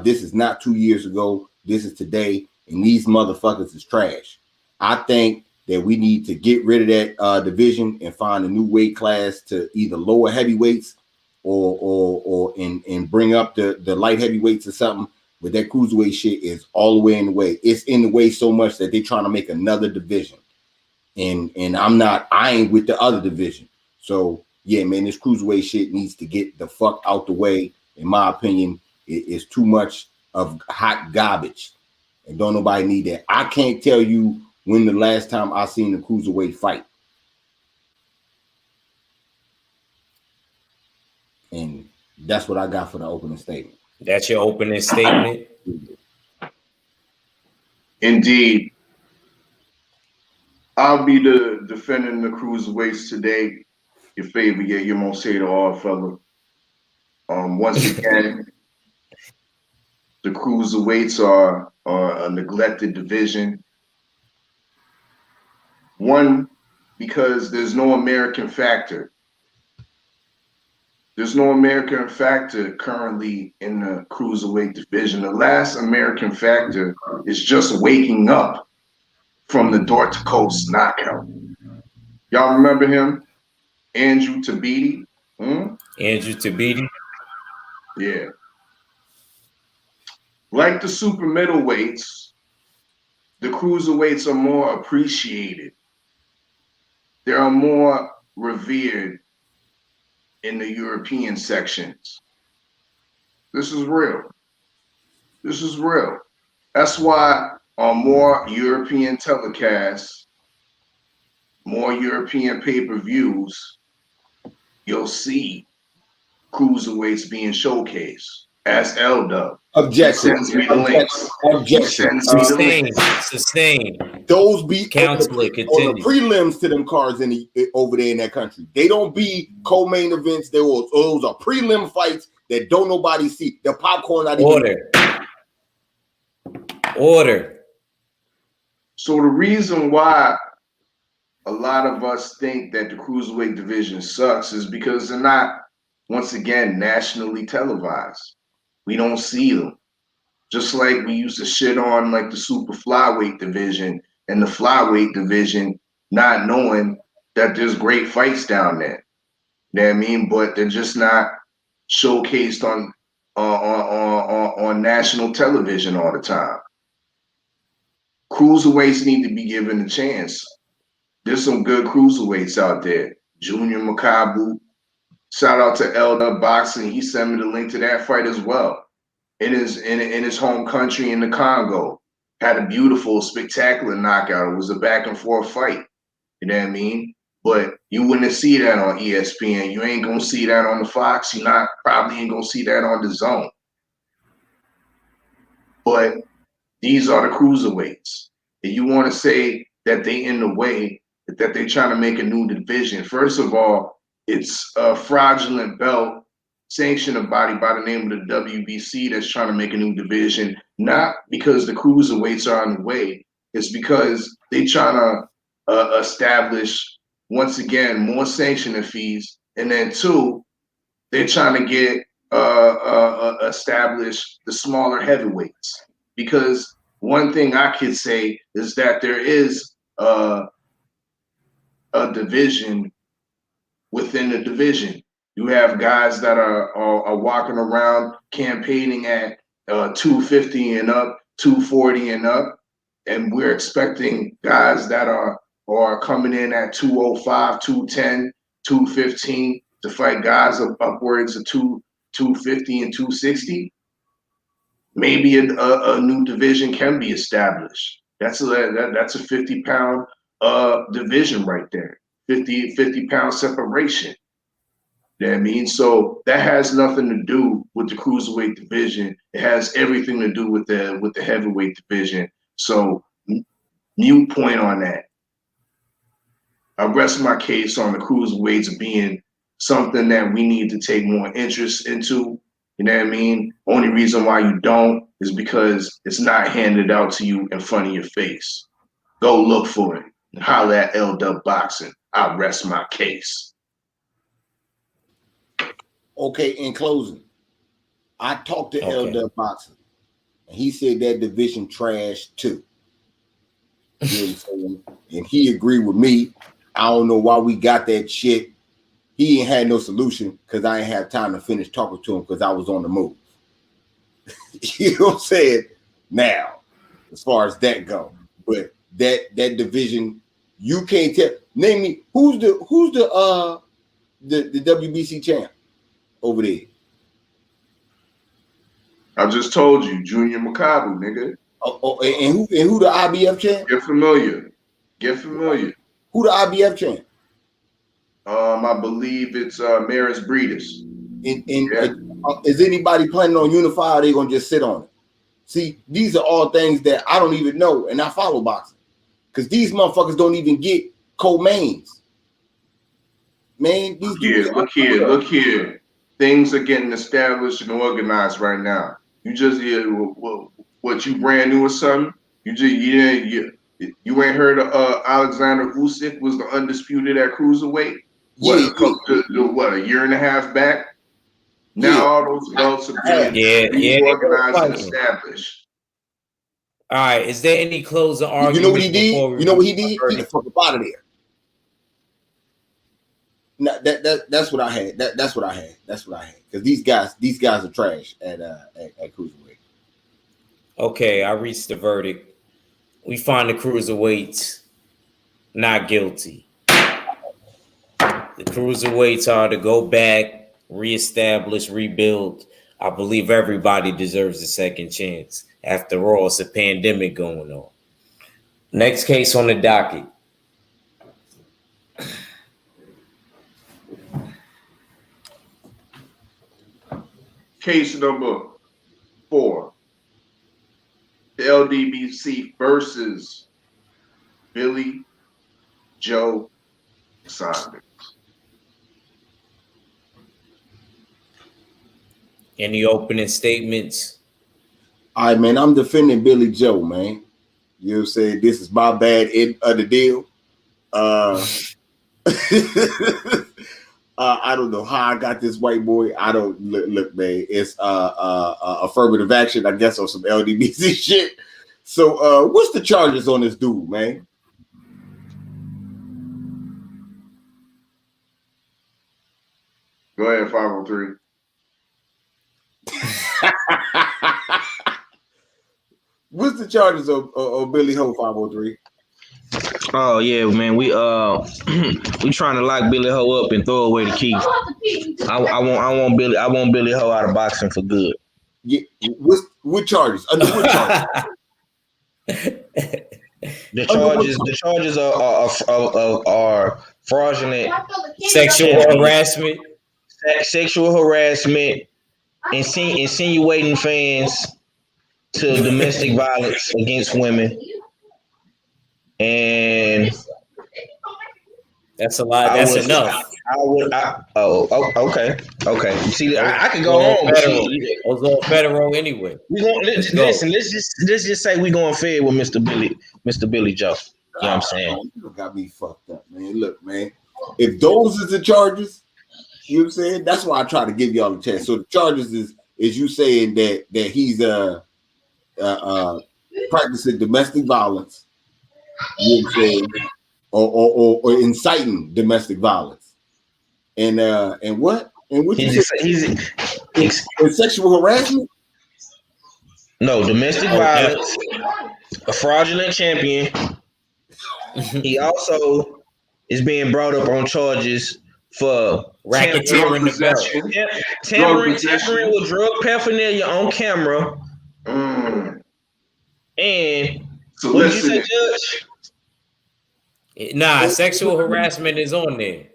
This is not 2 years ago. This is today, and these motherfuckers is trash. I think that we need to get rid of that division and find a new weight class to either lower heavyweights or and bring up the light heavyweights or something. But that cruiserweight shit is all the way in the way. It's in the way so much that they're trying to make another division. And I ain't with the other division. So yeah, man, this cruiserweight shit needs to get the fuck out the way. In my opinion, it's too much of hot garbage, and don't nobody need that. I can't tell you when the last time I seen a cruiserweight fight, and that's what I got for the opening statement. That's your opening statement. Indeed, I'll be the defending the cruiserweights today. Your favorite, yeah, your most hated odd fella. Once again, the cruiserweights are a neglected division. One, because there's no American factor. There's no American factor currently in the cruiserweight division. The last American factor is just waking up from the Door to Coast knockout. Y'all remember him? Andrew Tabiti? Andrew Tabiti. Yeah. Like the super middleweights, the cruiserweights are more appreciated. They are more revered in the European sections. This is real. This is real. That's why on more European telecasts, more European pay-per-views, you'll see cruiserweights being showcased as L-Dub. He Objection. sends me the links. He Objection. sends me the Sustain. links. Sustain. Those be Counsel it. on the Continue. prelims to them cards over there in that country. They don't be co-main events. Those are prelim fights that don't nobody see. The popcorn not even. Order. So the reason why a lot of us think that the cruiserweight division sucks is because they're not, once again, nationally televised. We don't see them. Just like we used to shit on like the super flyweight division and the flyweight division, not knowing that there's great fights down there. You know what I mean? But they're just not showcased on national television all the time. Cruiserweights need to be given a chance. There's some good cruiserweights out there. Junior Makabu. Shout out to Elder Boxing. He sent me the link to that fight as well. In his home country in the Congo. Had a beautiful, spectacular knockout. It was a back and forth fight. You know what I mean? But you wouldn't see that on ESPN. You ain't gonna see that on the Fox. You probably ain't gonna see that on the Zone. But these are the cruiserweights. And you want to say that they in the way, that they're trying to make a new division. First of all, it's a fraudulent belt sanctioned a body by the name of the WBC that's trying to make a new division, not because the cruiserweights are in the way. It's because they trying to establish, once again, more sanctioning fees. And then two, they're trying to get establish the smaller heavyweights. Because one thing I could say is that there is a division within the division. You have guys that are walking around campaigning at 250 and up, 240 and up, and we're expecting guys that are coming in at 205, 210, 215 to fight guys of upwards of 250 and 260. Maybe a new division can be established. That's a 50-pound division right there. 50 pound separation. You know what I mean? So that has nothing to do with the cruiserweight division. It has everything to do with the heavyweight division. So mute point on that. I rest my case on the cruiserweights being something that we need to take more interest into. You know what I mean? Only reason why you don't is because it's not handed out to you in front of your face. Go look for it. Holler at LW Boxing. I rest my case. Okay, in closing, I talked to Okay. LW Boxing, and he said that division trash too. You know what I'm saying? And he agreed with me. I don't know why we got that shit. He ain't had no solution because I ain't have time to finish talking to him because I was on the move. You know what I'm saying? Now, as far as that go, but that division, you can't tell. Name me who's the WBC champ over there. I just told you, Junior Makabu, nigga. And who the IBF champ? Get familiar. Get familiar. Who the IBF champ? I believe it's Maris Breedis. Is anybody planning on unify or are they gonna just sit on it? See, these are all things that I don't even know, and I follow boxing. Because these motherfuckers don't even get co-mains. Man, these look here. Things are getting established and organized right now. You just what you brand new or something? You ain't heard of Alexander Usyk was the undisputed at cruiserweight? A year and a half back? Now all those belts are being organized and established. All right, is there any closing argument? You know what he did? You know what he did? He the fuck up out of there. No, that's what I had. That's what I had. Because these guys are trash at cruiserweight. Okay, I reached the verdict. We find the cruiserweights not guilty. The cruiserweights are to go back, reestablish, rebuild. I believe everybody deserves a second chance. After all, it's a pandemic going on. Next case on the docket. Case number 4. The LDBC versus Billy Joe Saunders. Any opening statements? All right, man. I'm defending Billy Joe, man. You know what I'm saying? This is my bad end of the deal. I don't know how I got this white boy. I don't look, man. It's affirmative action, I guess, on some LDBC shit. So, what's the charges on this dude, man? Go ahead, 503. What's the charges of Billy Ho 503? Oh yeah, man. We we trying to lock Billy Ho up and throw away the key. I want Billy Ho out of boxing for good. Yeah, what charges? Under what charges? The charges are fraudulent, sexual harassment, insinuating fans to domestic violence against women, and that's a lot. That's enough. Okay. See, I can go on. I was on federal anyway. We going listen. Let's just say we going fair with Mr. Billy Joe. You know what I'm saying? You got me fucked up, man. Look, man. If those is the charges, you know what I'm saying? That's why I try to give y'all a chance. So the charges is you saying that he's practicing domestic violence, you know what I'm saying, or inciting domestic violence, and what you he's sexual harassment. No, domestic violence, a fraudulent champion. He also is being brought up on charges for racketeering the belt, tampering with drug paraphernalia on camera, and what did you say, Judge? Nah, And sexual harassment is on there.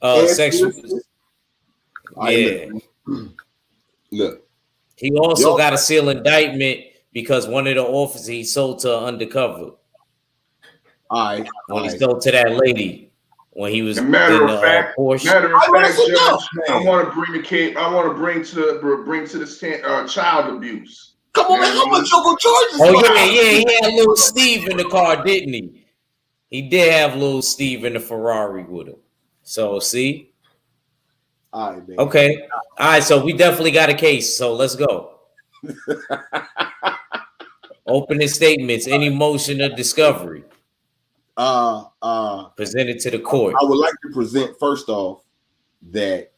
Sexual. solicited. All right, Yeah. look. He also Y'all, got a seal indictment because one of the officers he sold to undercover all when he right. sold to that lady when he was And matter in of the fact, Porsche. I know that's enough, Judge, I man. want to bring the case. I want to bring to the stand child abuse. Come You on, know man. what I How much mean? y'all gonna charge this Oh guy? yeah, he had little Steve in the car, didn't he? He did have little Steve in the Ferrari with him. So see, All right, man. okay, all right. So we definitely got a case. So let's go. Opening statements, any motion of discovery presented to the court. I would like to present first off that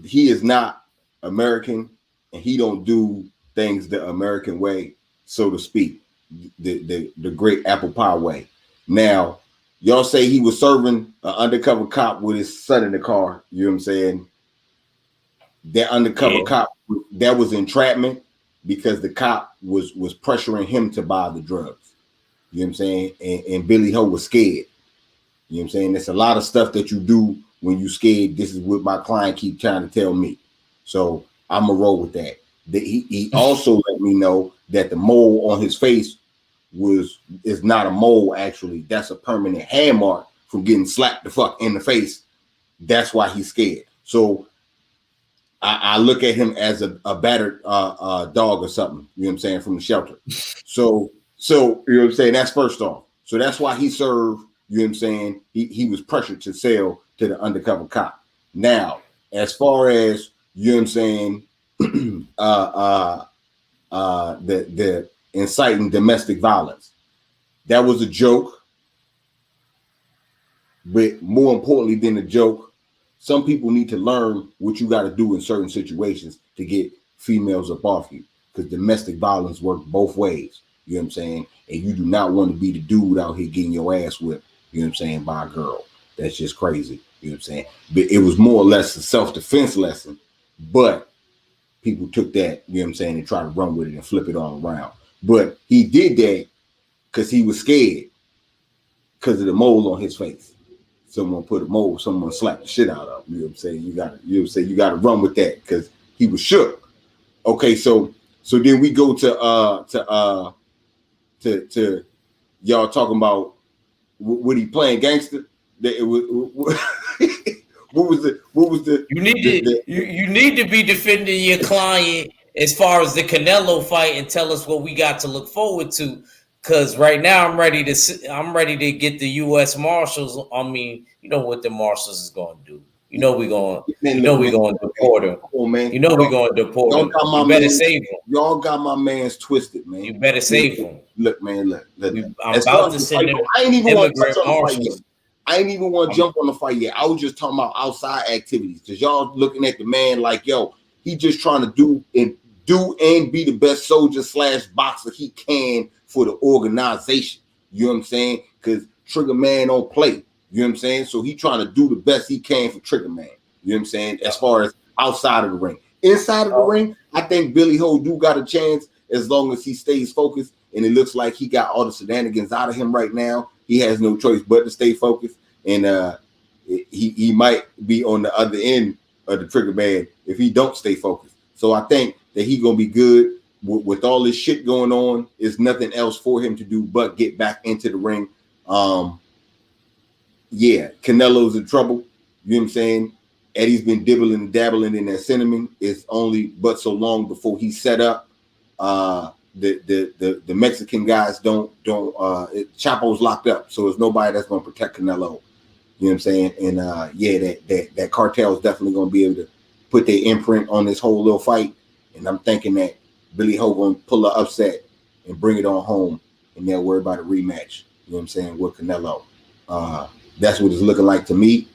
he is not American and he don't do things the American way, so to speak, the great apple pie way. Now, y'all say he was serving an undercover cop with his son in the car. You know what I'm saying? That undercover cop, that was entrapment because the cop was pressuring him to buy the drugs. You know what I'm saying? And Billy Ho was scared. You know what I'm saying? There's a lot of stuff that you do when you scared. This is what my client keep trying to tell me. So I'm going to roll with that. He also let me know that the mole on his face is not a mole, actually. That's a permanent hand mark from getting slapped the fuck in the face. That's why he's scared. So I look at him as a battered dog or something, you know what I'm saying, from the shelter. So you know what I'm saying? That's first off. So that's why he served, you know what I'm saying? He was pressured to sell to the undercover cop. Now, as far as, you know what I'm saying, the inciting domestic violence, that was a joke. But more importantly than a joke, some people need to learn what you got to do in certain situations to get females up off you, because domestic violence works both ways. You know what I'm saying? And you do not want to be the dude out here getting your ass whipped, you know what I'm saying, by a girl. That's just crazy. You know what I'm saying? But it was more or less a self-defense lesson, but people took that, you know what I'm saying, and tried to run with it and flip it all around. But he did that because he was scared because of the mole on his face. Someone put a mole, someone slapped the shit out of him. You know what I'm saying? You got to run with that because he was shook. Okay, so then we go to y'all talking about what he playing gangster. That it was, what was the You need to be defending your client as far as the Canelo fight and tell us what we got to look forward to. Because right now I'm ready to get the U.S. Marshals. I mean, you know what the Marshals is going to do. You know we're going to deport him. Oh man, you know we're going to deport him. You better save him. Y'all got my man's twisted, man. You better save him. Look, man, look. I'm about to send him. I ain't even want to immigrant touch on the fight yet. marshals. I ain't even want to jump on the fight yet. I was just talking about outside activities because y'all looking at the man like, yo, he just trying to do and be the best soldier / boxer he can for the organization. You know what I'm saying? Because Trigger Man don't play. You know what I'm saying? So he trying to do the best he can for Trigger Man. You know what I'm saying? As far as outside of the ring. Inside of the ring, I think Billy Ho do got a chance as long as he stays focused. And it looks like he got all the shenanigans out of him right now. He has no choice but to stay focused. And he might be on the other end of the trigger man if he don't stay focused. So I think that he going to be good. With all this shit going on, there's nothing else for him to do but get back into the ring. Yeah, Canelo's in trouble. You know what I'm saying? Eddie's been dibbling and dabbling in that cinnamon. It's only but so long before he's set up. The Mexican guys don't Chapo's locked up, so there's nobody that's going to protect Canelo. You know what I'm saying? And that cartel is definitely going to be able to put their imprint on this whole little fight. And I'm thinking that Billy Ho going to pull an upset and bring it on home, and they'll worry about a rematch. You know what I'm saying, with Canelo. That's what it's looking like to me.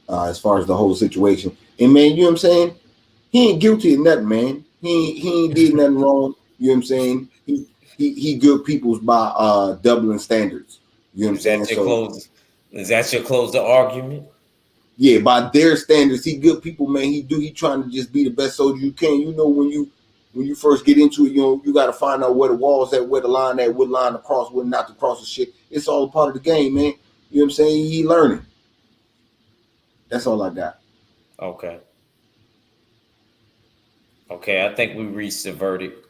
As far as the whole situation, and man, you know what I'm saying? He ain't guilty of nothing, man. He ain't did nothing wrong. You know what I'm saying? He good people's by doubling standards. You know what I'm saying? Is that your close the argument? Yeah, by their standards, he good people, man. He trying to just be the best soldier you can. You know, when you when you first get into it, you got to find out where the walls at, where the line at, what line to cross, what not to cross, and shit. It's all a part of the game, man. You know what I'm saying? He learning. That's all I got. Okay. Okay, I think we reached the verdict.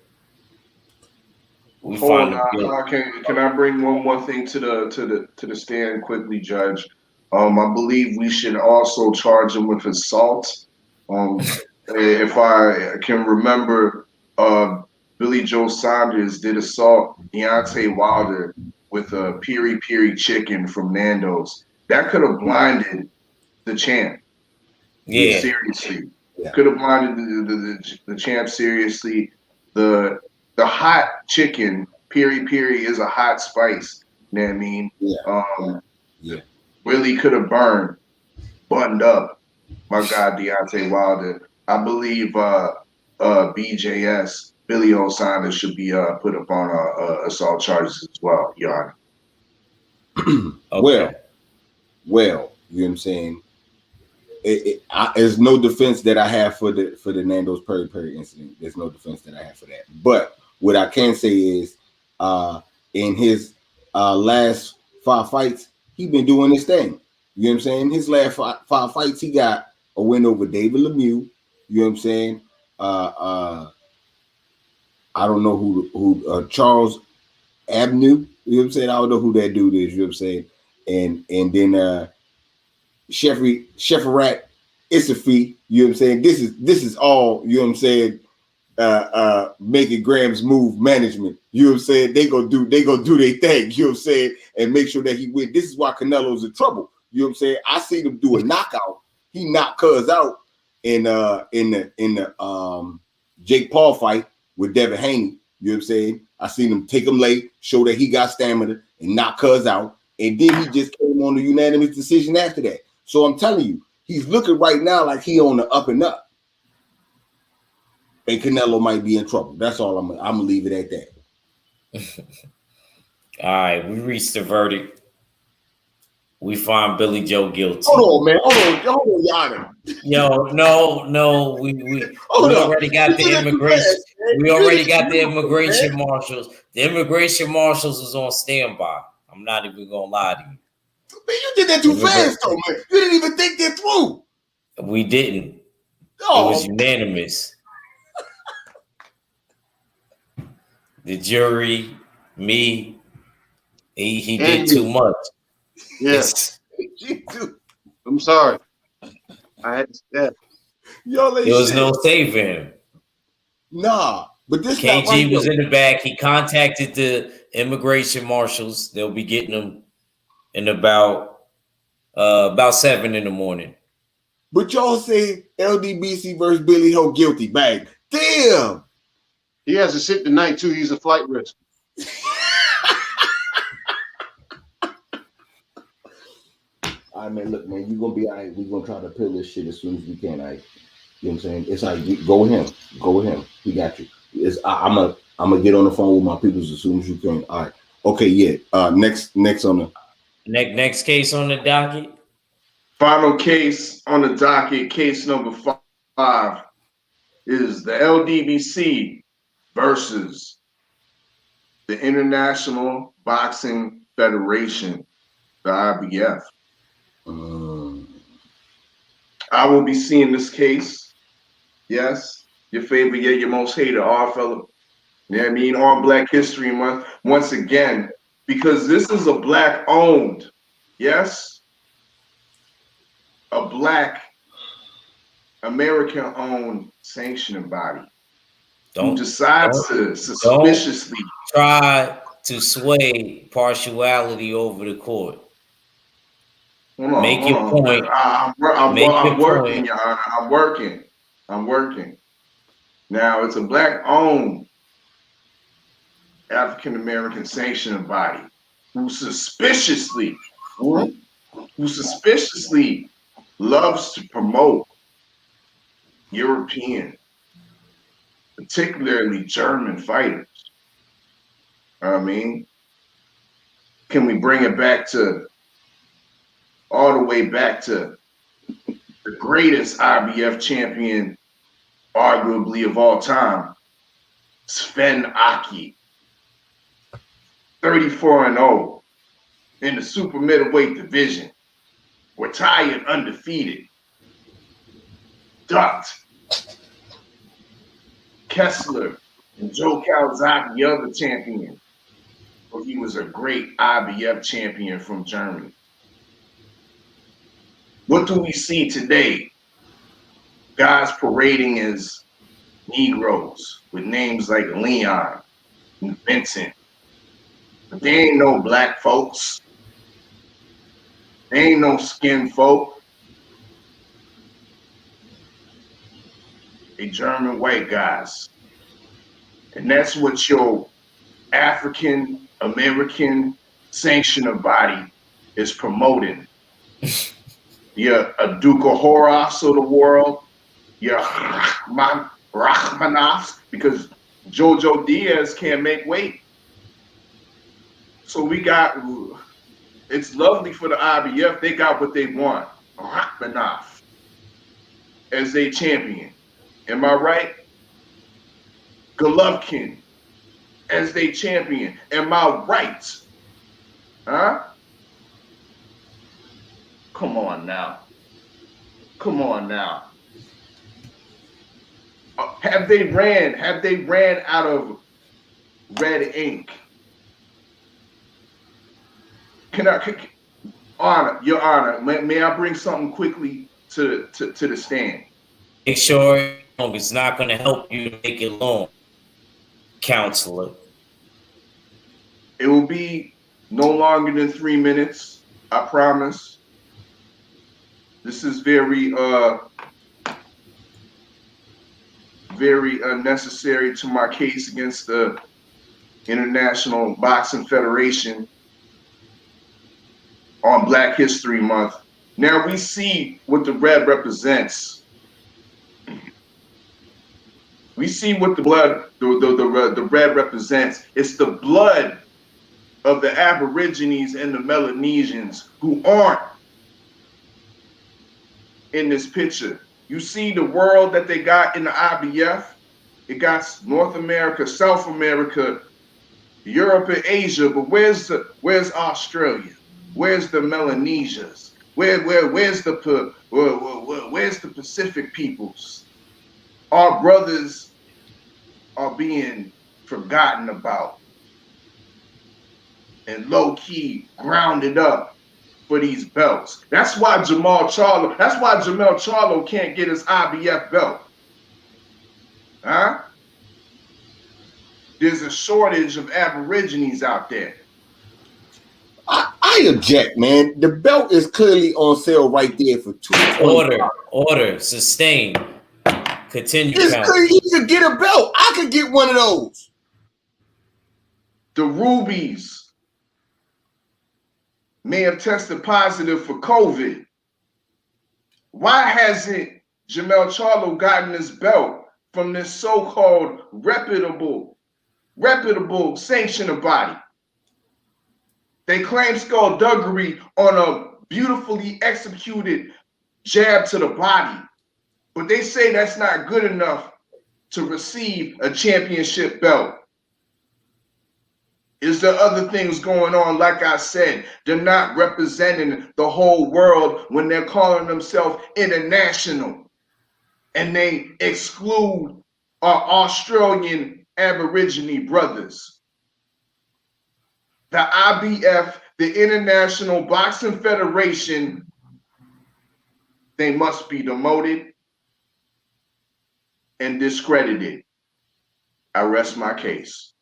We Hold find them guilty. on. Can I bring one more thing to the stand quickly, Judge? I believe we should also charge him with assault. If I can remember, Billy Joe Saunders did assault Deontay Wilder with a piri piri chicken from Nando's. That could have blinded the champ. Yeah. Seriously. Yeah. Could have blinded the champ seriously. The hot chicken, piri piri, is a hot spice. You know what I mean? Yeah. Really could have buttoned up my guy Deontay Wilder. I believe BJS, Billy O'Sanders, should be put up on assault charges as well, Your Honor. Okay. Well, you know what I'm saying? There's no defense that I have for the Nando's Peri Peri incident. There's no defense that I have for that. But what I can say is, in his last 5 fights, he been doing his thing. You know what I'm saying? His last five fights, he got a win over David Lemieux. You know what I'm saying? I don't know who Charles Avenue. You know what I'm saying? I don't know who that dude is. You know what I'm saying? And then Shefarat Isafi, you know what I'm saying? This is all, you know what I'm saying, making Graham's move management. You know what I'm saying? They go do their thing, you know what I'm saying, and make sure that he win. This is why Canelo's in trouble. You know what I'm saying? I seen him do a knockout. He knocked Cuz out in the Jake Paul fight with Devin Haney. You know what I'm saying? I seen him take him late, show that he got stamina, and knock Cuz out. And then he just came on the unanimous decision after that. So I'm telling you, he's looking right now like he on the up and up. And Canelo might be in trouble. That's all I'm gonna leave it at that. All right, we reached the verdict. We find Billy Joe guilty. Hold on, man. Hold on, Yana. Yo, no. We already got the immigration. We already got the immigration marshals. The immigration marshals is on standby. I'm not even gonna lie to you. Man, you did that too fast, though, man. You didn't even think that through. We didn't. Oh. It was unanimous. The jury, me, he did too much. Yes. I'm sorry. I had to step. Y'all ain't There was shit. no saving him. Nah, but this KG right was though. in the back. He contacted the immigration marshals. They'll be getting him in about 7 in the morning. But y'all say LDBC versus Billy Ho guilty. Bang. Damn. He has to sit tonight too. He's a flight risk. All right, man. Look, man, you gonna be all right. We're gonna try to peel this shit as soon as we can. All right. You know what I'm saying? It's like go with him. Go with him. He got you. I'm gonna get on the phone with my people as soon as you can. All right. Okay, yeah. Next on the next case on the docket. Final case on the docket, case number 5, is the LDBC versus the International Boxing Federation, the IBF. I will be seeing this case. Yes, your favorite, yeah, your most hated, our fellow. You know what I mean? On Black History Month, once again, because this is a Black-owned, yes, a Black American-owned sanctioning body who decides to suspiciously try to sway partiality over the court. Make your point. I'm working, Your Honor. I'm working. Now, it's a Black-owned African-American sanctioning body who suspiciously loves to promote European, particularly German fighters. I mean, can we bring it back to all the way back to the greatest IBF champion, arguably of all time, Sven Aki, 34-0 in the super middleweight division. Retired undefeated. Ducked. Kessler and Joe Calzaghe, the other champion. But he was a great IBF champion from Germany. What do we see today? Guys parading as Negroes with names like Leon and Vincent. But they ain't no black folks. They ain't no skin folk. They German white guys. And that's what your African American sanctioner body is promoting. You're a Duke of Horas of the world. You're Rachmanovs, because Jojo Diaz can't make weight. So we got, it's lovely for the IBF. They got what they want. Rachmanov as their champion. Am I right? Golovkin as their champion. Am I right? Huh? Come on now. Come on now. Have they ran out of red ink? Your Honor, may I bring something quickly to the stand? Make sure it's not going to help you to make it long, counselor. It will be no longer than 3 minutes, I promise. This is very necessary to my case against the International Boxing Federation on Black History Month. Now we see what the red represents. We see what the red represents. It's the blood of the Aborigines and the Melanesians who aren't in this picture. You see the world that they got in the IBF. It got North America, South America, Europe, and Asia. But where's Australia? Where's the Melanesias? Where's the Pacific peoples? Our brothers are being forgotten about and low key grounded up for these belts. That's why Jamel Charlo can't get his IBF belt. Huh? There's a shortage of Aborigines out there. I object, man. The belt is clearly on sale right there for $225. Order, sustain. Continue. It's clear he could get a belt. I could get one of those. The Rubies may have tested positive for COVID. Why hasn't Jamel Charlo gotten his belt from this so-called reputable sanctioner body? They claim skullduggery on a beautifully executed jab to the body, but they say that's not good enough to receive a championship belt. Is there other things going on? Like I said, they're not representing the whole world when they're calling themselves international, and they exclude our Australian Aborigine brothers. The IBF, the International Boxing Federation, they must be demoted and discredited. I rest my case.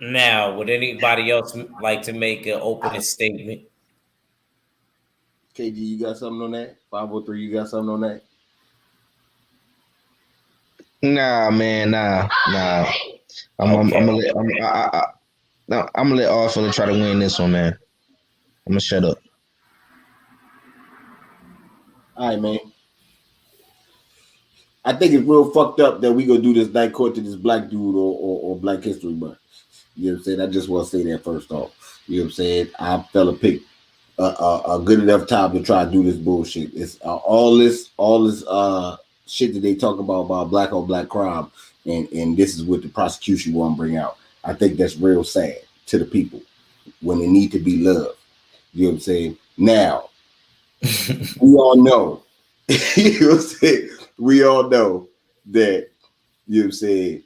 Now, would anybody else like to make an opening statement? KG, you got something on that? 503, you got something on that? Nah, man, nah. I'm gonna let Arthur try to win this one, man. I'm gonna shut up. All right, man. I think it's real fucked up that we gonna do this night court to this black dude or Black History Month. You know what I'm saying? I just want to say that first off. You know what I'm saying? I fella picked a good enough time to try to do this bullshit. It's all this shit that they talk about black on black crime, and this is what the prosecution want to bring out. I think that's real sad to the people when they need to be loved. You know what I'm saying? Now, we all know, you know what I'm saying? We all know that, you know what I'm saying,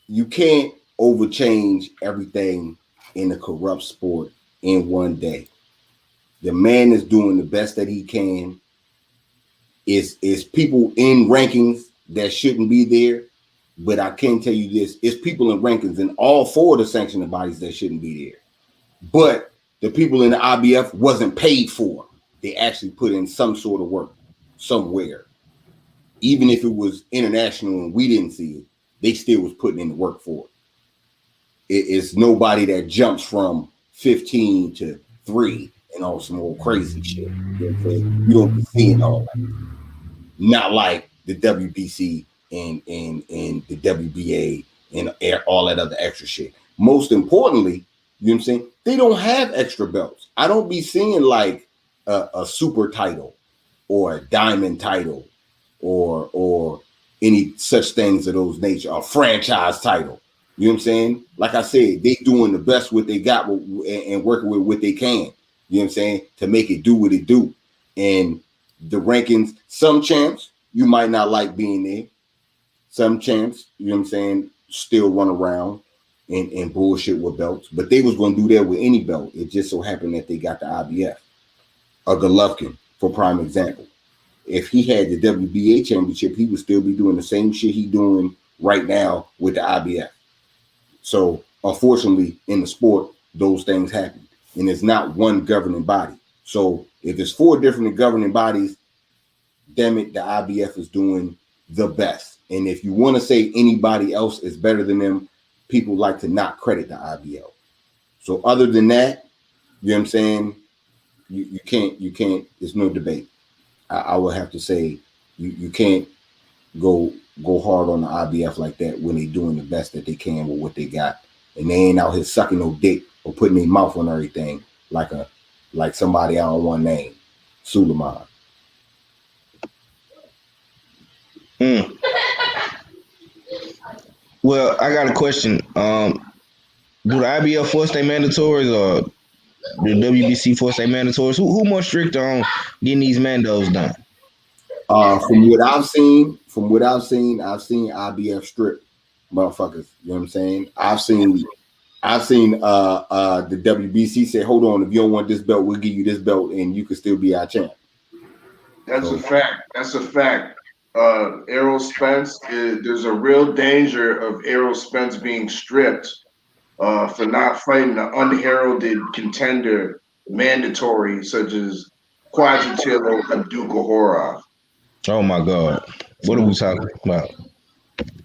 you can't overchange everything in a corrupt sport in one day. The man is doing the best that he can. Is people in rankings that shouldn't be there, but I can tell you this: it's people in rankings in all four of the sanctioning bodies that shouldn't be there. But the people in the IBF wasn't paid for. They actually put in some sort of work somewhere, even if it was international and we didn't see it. They still was putting in the work for it. It's nobody that jumps from 15 to 3 and all some old crazy shit. You know what I'm saying? You don't be seeing all that. Not like the WBC and the WBA and all that other extra shit. Most importantly, you know what I'm saying? They don't have extra belts. I don't be seeing like a super title or a diamond title or any such things of those nature, a franchise title. You know what I'm saying? Like I said, they doing the best what they got and working with what they can. You know what I'm saying? To make it do what it do. And the rankings, some champs, you might not like being there. Some champs, you know what I'm saying, still run around and bullshit with belts. But they was going to do that with any belt. It just so happened that they got the IBF. A Golovkin, for prime example. If he had the WBA championship, he would still be doing the same shit he doing right now with the IBF. So, unfortunately, in the sport, those things happen. And it's not one governing body. So, if there's 4 different governing bodies, damn it, the IBF is doing the best. And if you want to say anybody else is better than them, people like to not credit the IBL. So other than that, you know what I'm saying? You can't, there's no debate. I would have to say you can't go hard on the IBF like that when they're doing the best that they can with what they got. And they ain't out here sucking no dick or putting their mouth on everything like somebody I don't want to name. Suleiman. Well, I got a question. Do the IBF force their mandatories or the WBC force their mandatories? Who more strict on getting these mandos done? From what I've seen, I've seen IBF strip motherfuckers. You know what I'm saying? I've seen the WBC say, hold on, if you don't want this belt, we'll give you this belt and you can still be our champ. That's a fact. That's a fact. Errol Spence, there's a real danger of Errol Spence being stripped for not fighting an unheralded contender mandatory such as Quadratilo Abdul-Kahorov. Oh my God. What are we talking about?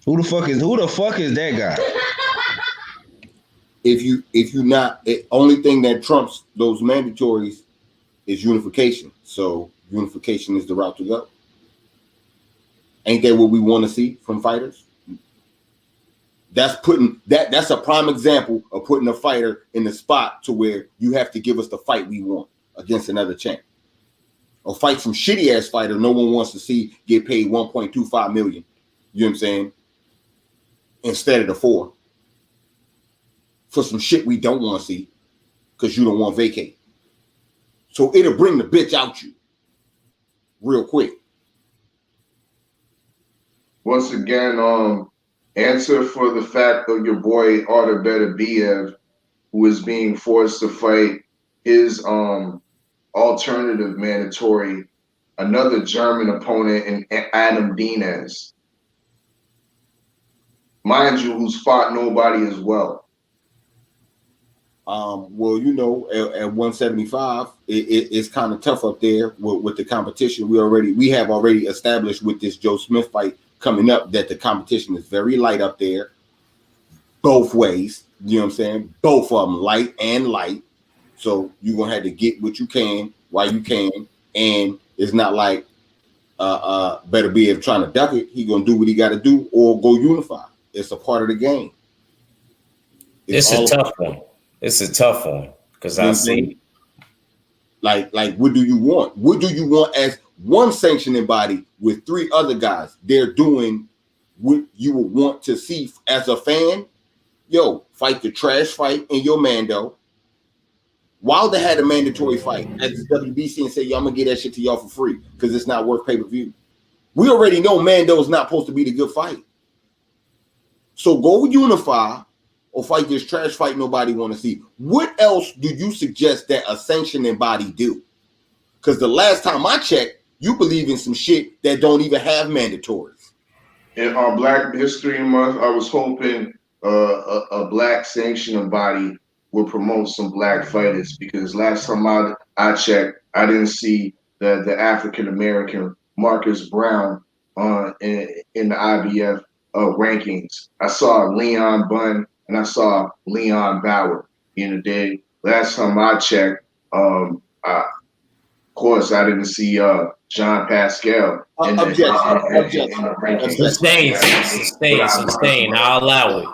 Who the fuck is that guy? If you not, the only thing that trumps those mandatories is unification. So unification is the route to go. Ain't that what we want to see from fighters? That's a prime example of putting a fighter in the spot to where you have to give us the fight we want against another champ. Or fight some shitty ass fighter no one wants to see get paid $1.25 million. You know what I'm saying? Instead of the 4. For some shit we don't want to see because you don't want to vacate. So it'll bring the bitch out you real quick. Once again, answer for the fact of your boy Artur Beterbiev, who is being forced to fight his alternative mandatory, another German opponent in Adam Diaz. Mind you, who's fought nobody as well. Well, you know, at 175, it's kind of tough up there with the competition. We have already established with this Joe Smith fight coming up that the competition is very light up there, both ways. You know what I'm saying? Both of them light and light. So you're gonna have to get what you can while you can, and it's not like Beterbiev trying to duck it. He gonna do what he got to do or go unify. It's a part of the game. It's a tough one. It's a tough one because I see. Like, what do you want? What do you want one sanctioning body with 3 other guys. They're doing what you would want to see as a fan. Yo, fight the trash fight in your Mando. Wilder had a mandatory fight at the WBC and said, yo, I'm going to get that shit to y'all for free because it's not worth pay-per-view. We already know Mando's not supposed to be the good fight. So go unify or fight this trash fight nobody want to see. What else do you suggest that a sanctioning body do? Because the last time I checked, you believe in some shit that don't even have mandatories. In our Black History Month, I was hoping a black sanctioning body would promote some black fighters, because last time I checked, I didn't see the African American Marcus Brown in the IBF rankings. I saw Leon Bunn and I saw Leon Bauer in the day. Last time I checked, of course, I didn't see Jean Pascal in the rankings. Sustain. I'll allow it.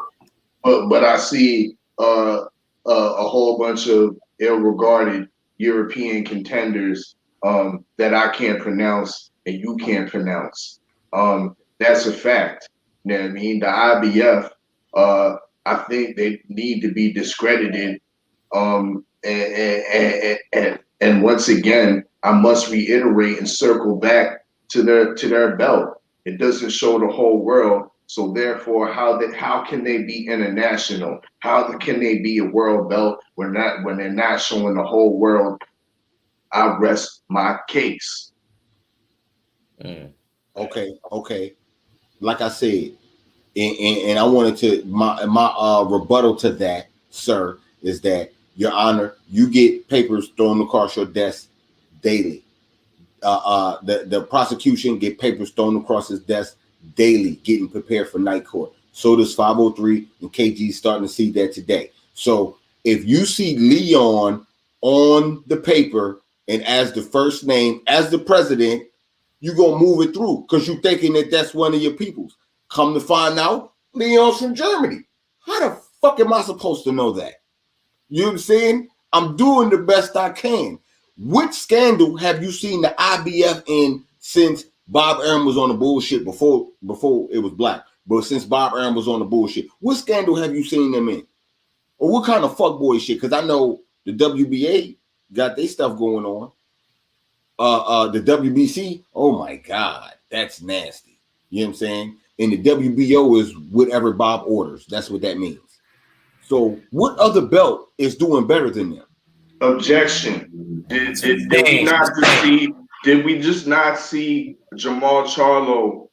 But I see a whole bunch of ill-regarded European contenders that I can't pronounce and you can't pronounce. That's a fact. You know what I mean? The IBF, I think they need to be discredited. And once again, I must reiterate and circle back to their belt. It doesn't show the whole world. So therefore, how can they be international? How can they be a world belt when they're not showing the whole world? I rest my case. Okay. Like I said, and I wanted to my rebuttal to that, sir, is that, Your Honor, you get papers thrown across your desk daily. The prosecution get papers thrown across his desk daily, getting prepared for night court. So does 503, and KG starting to see that today. So if you see Leon on the paper and as the first name, as the president, you're going to move it through because you're thinking that that's one of your peoples. Come to find out, Leon's from Germany. How the fuck am I supposed to know that? You know what I'm saying? I'm doing the best I can. What scandal have you seen the IBF in since Bob Arum was on the bullshit before it was black? But since Bob Arum was on the bullshit, what scandal have you seen them in? Or what kind of fuckboy shit? Because I know the WBA got their stuff going on. The WBC, oh my God, that's nasty. You know what I'm saying? And the WBO is whatever Bob orders. That's what that means. So what other belt is doing better than them? Objection. Did we just not see Jamal Charlo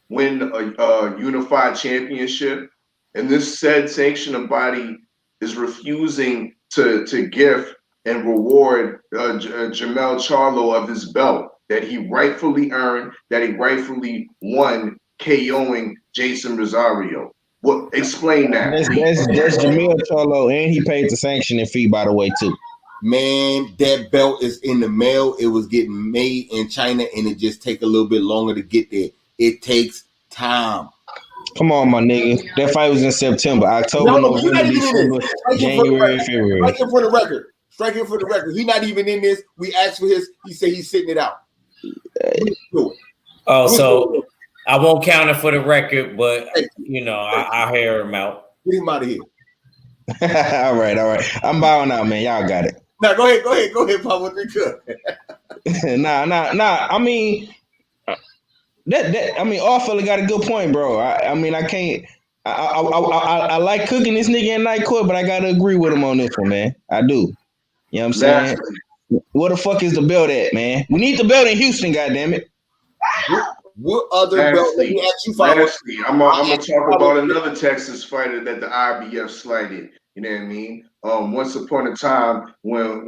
win a unified championship? And this said sanctioning body is refusing to gift and reward Jamel Charlo of his belt that he rightfully earned, that he rightfully won, KOing Jason Rosario. What? Explain that. That's Jamil Charlo, and he paid the sanctioning fee, by the way, too. Man, that belt is in the mail. It was getting made in China, and it just take a little bit longer to get there. It takes time. Come on, my nigga. That fight was in September, October, November, December, January, February. Strike him for the record. Strike him for the record. He's not even in this. We asked for his. He said he's sitting it out. Oh, so I won't count it for the record, but you know, I'll hear him out. Get him out of here. All right. I'm bowing out, man. Y'all got it. Now go ahead, Pablo. Nah. I mean, all fella got a good point, bro. I can't. I like cooking this nigga in night court, but I gotta agree with him on this one, man. I do. You know what I'm saying? Where the fuck is the belt at, man? We need the belt in Houston, goddammit. What other belt? Let me ask you, lastly, I'm gonna talk about another Texas fighter that the IBF slighted. You know what I mean? Once upon a time, when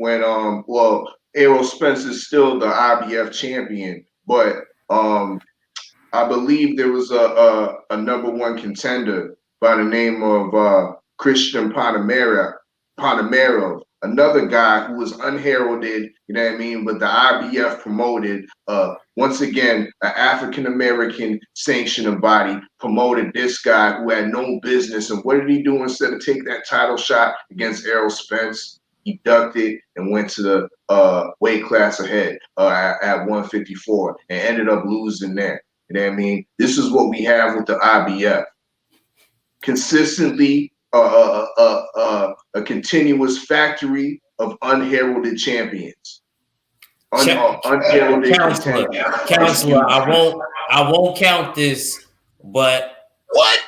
Errol Spence is still the IBF champion, but I believe there was a number one contender by the name of Christian Panamero, another guy who was unheralded, you know what I mean, but the IBF promoted, once again, an African-American sanctioning body promoted this guy who had no business. And what did he do instead of take that title shot against Errol Spence? he ducked it and went to the weight class ahead at 154 and ended up losing there. You know what I mean? This is what we have with the IBF. Consistently a continuous factory of unheralded champions. Unheralded Counselor, I won't count this, but what?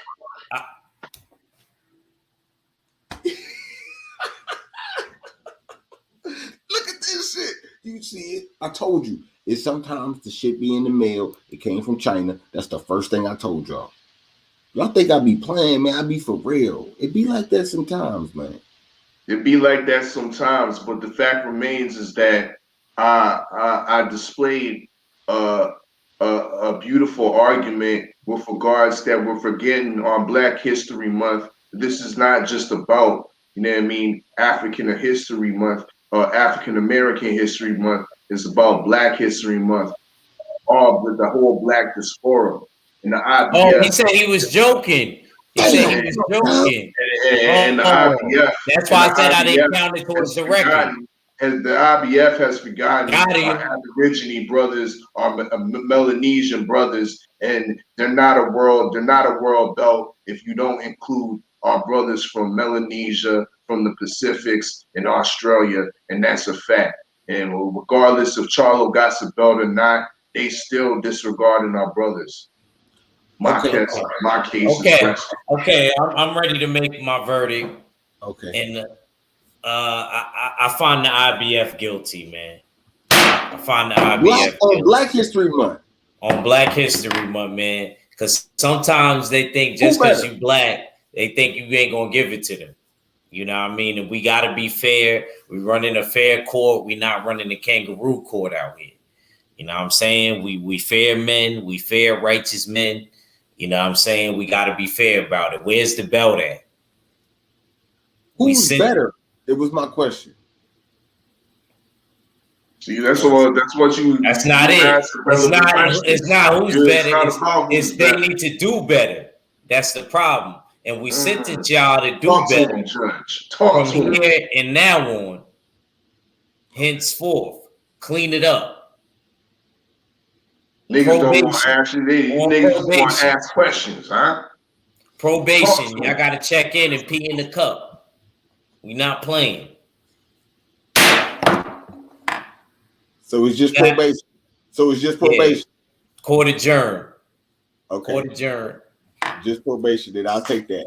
Look at this shit. You see it? I told you. It's sometimes the shit be in the mail. It came from China. That's the first thing I told y'all. Y'all think I be playing, man? I be for real. It be like that sometimes, man. It be like that sometimes, but the fact remains is that I displayed a beautiful argument with regards that we're forgetting on Black History Month. This is not just about, you know what I mean, African History Month or African American History Month. It's about Black History Month, all with the whole Black diaspora. And the IBF. Oh, he said he was joking. He said he was joking. And the IBF. That's why I said I didn't count it towards the record. And the IBF has forgotten our Aborigine brothers, our Melanesian brothers, and they're not a world belt if you don't include our brothers from Melanesia, from the Pacifics, and Australia, and that's a fact. And regardless if Charlo got a belt or not, they still disregarding our brothers. My case. Okay. I'm ready to make my verdict. Okay. And I find the IBF guilty, man. I find the IBF on Black History Month. On Black History Month, man. Because sometimes they think just because you black, they think you ain't gonna give it to them. You know what I mean? And we gotta be fair. We running a fair court. We not running a kangaroo court out here. You know what I'm saying? We fair men. We fair righteous men. You know what I'm saying? We got to be fair about it. Where's the belt at? Who's better? It was my question. See, that's what you. That's not it. It's not who's better. It's they need to do better. That's the problem. And we sentence y'all to do better from here and now on. Henceforth, clean it up. Niggas don't want to niggas want to ask questions, huh? Probation. Y'all got to check in and pee in the cup. We not playing. So it's just probation. Court adjourned. Okay. Court adjourned. Just probation. Then I'll take that.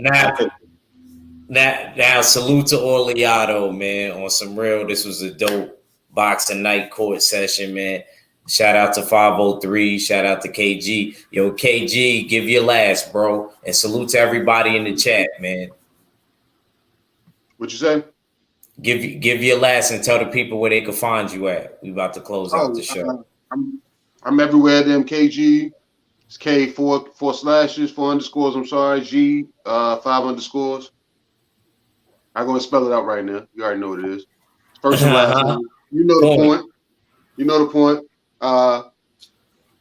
Now, salute to Orleado, man. On some real, this was a dope boxing night court session, man. Shout out to 503. Shout out to KG. Yo, KG, give your last, bro. And salute to everybody in the chat, man. What you say? Give your last and tell the people where they can find you at. We about to close out the show. I'm everywhere. Them KG. It's K 4 slashes, 4 underscores. I'm sorry. G 5 underscores. I'm gonna spell it out right now. You already know what it is. First and last name. You know the point. You know the point.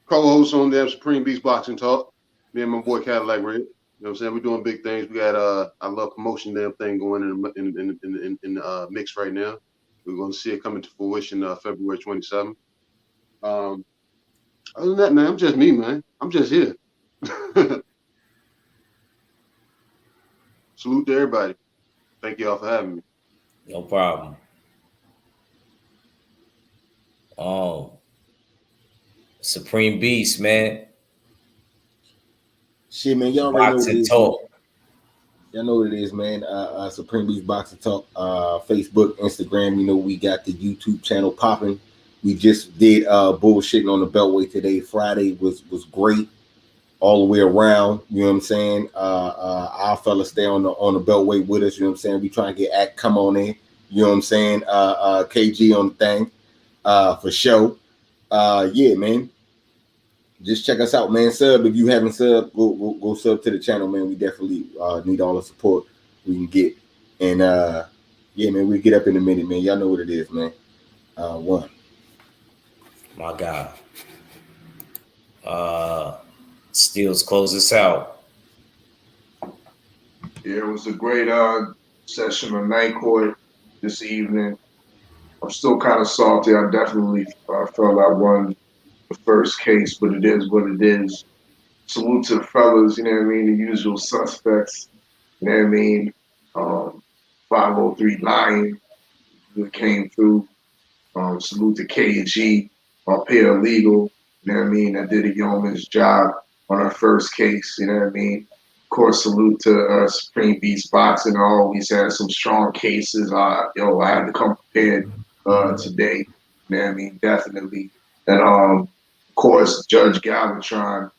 Co-host on damn Supreme Beast Boxing Talk. Me and my boy Cadillac Red. You know what I'm saying? We're doing big things. We got I love promotion damn thing going in the mix right now. We're gonna see it coming to fruition February 27th. Other than that, man, I'm just me, man. I'm just here. Salute to everybody. Thank y'all for having me. No problem. Supreme Beast, man. Shit, man, y'all already know what it is. Y'all know what it is, man. Supreme Beast Boxing Talk, Facebook, Instagram. You know, we got the YouTube channel popping. We just did bullshitting on the Beltway today. Friday was great all the way around. You know what I'm saying? Our fellas stay on the Beltway with us. You know what I'm saying? We trying to get Act come on in. You know what I'm saying? KG on the thing for show. Yeah, man. Just check us out, man. Sub if you haven't subbed, go sub to the channel, man. We definitely need all the support we can get. And yeah, man, we get up in a minute, man. Y'all know what it is, man. One. My God. Steels close us out. Yeah, it was a great session on night court this evening. I'm still kind of salty. I definitely felt I won the first case, but it is what it is. Salute to the fellas, you know what I mean? The usual suspects, you know what I mean? Um, 503 Lion that came through. Salute to KG, our paralegal, you know what I mean? That did a yeoman's job on our first case, you know what I mean? Of course, salute to Supreme Beast Boxing. I always had some strong cases. I had to come prepared today, you know what I mean? Definitely. And of course, Judge Galvatron,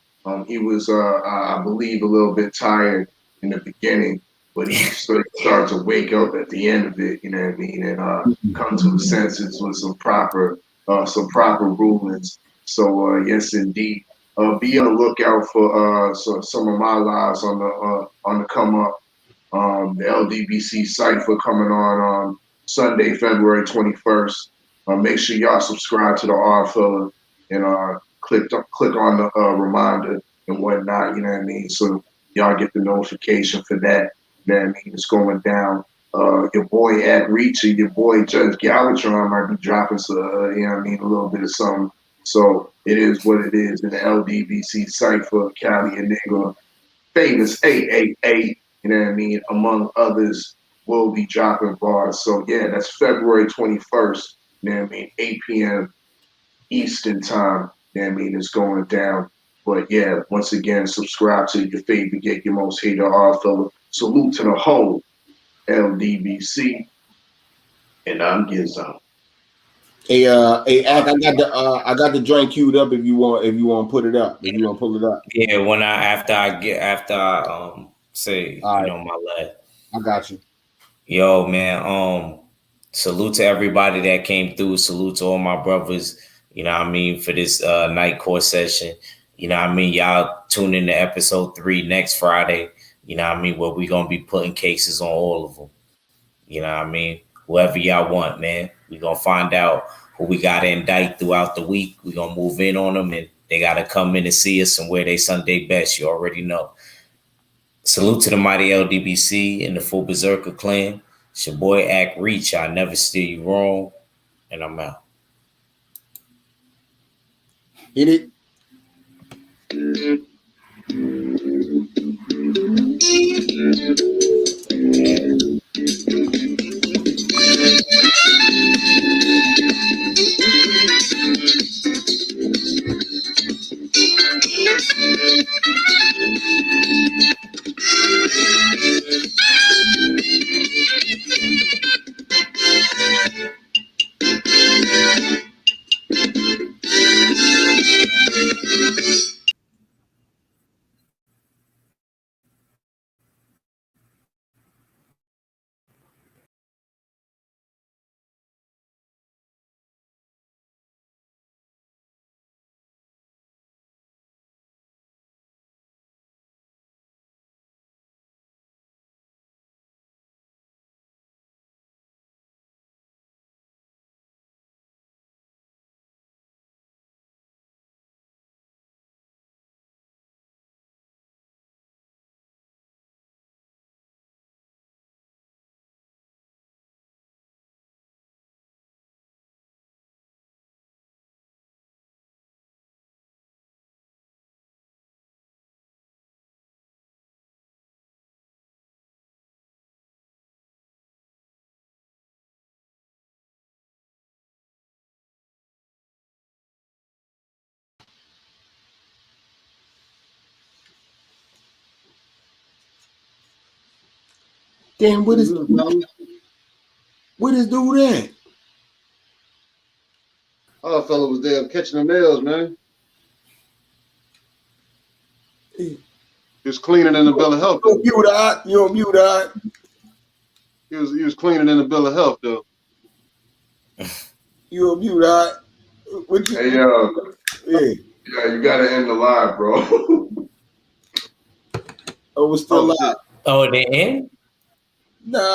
he was, I believe, a little bit tired in the beginning, but he started to wake up at the end of it, you know what I mean? And come to his senses with some proper rulings. So yes, indeed. Be on the lookout for some of my lives on the come up. The LDBC cipher coming on Sunday, February 21st. Make sure y'all subscribe to the R Fella and click on the reminder and whatnot. You know what I mean? So y'all get the notification for that. You know what I mean? It's going down. Your boy at Reacher, your boy Judge Galvatron might be dropping some, you know what I mean, a little bit of something. So it is what it is in the LDBC cipher, Cali and nigga, famous 888, you know what I mean, among others, will be dropping bars. So yeah, that's February 21st, you know what I mean, 8 p.m. Eastern time, you know what I mean, it's going down. But yeah, once again, subscribe to your favorite, get your most hated R fella. Salute to the whole LDBC, and I'm Gizzo. Hey, Ak, I got the joint queued up if you want to put it up. If you want to pull it up. Yeah, after I say, All right, my last. I got you. Yo, man, salute to everybody that came through. Salute to all my brothers, you know what I mean, for this night court session. You know what I mean? Y'all tune in to episode 3 next Friday, you know what I mean, where we gonna be putting cases on all of them. You know what I mean? Whoever y'all want, man. We gonna find out who we gotta indict throughout the week. We gonna move in on them, and they gotta come in and see us and wear their Sunday best. You already know. Salute to the mighty LDBC and the full Berserker clan. It's your boy Act Reach. I never steer you wrong. And I'm out. Hit it. Damn, what is dude at? Oh, fella was there catching the nails, man. He was cleaning in the bill of health. You on mute, Doc. He was cleaning in the bill of health, though. You on mute, Doc. Hey, yeah, you gotta end the live, bro. oh, it's still live. Oh, they in? Nah.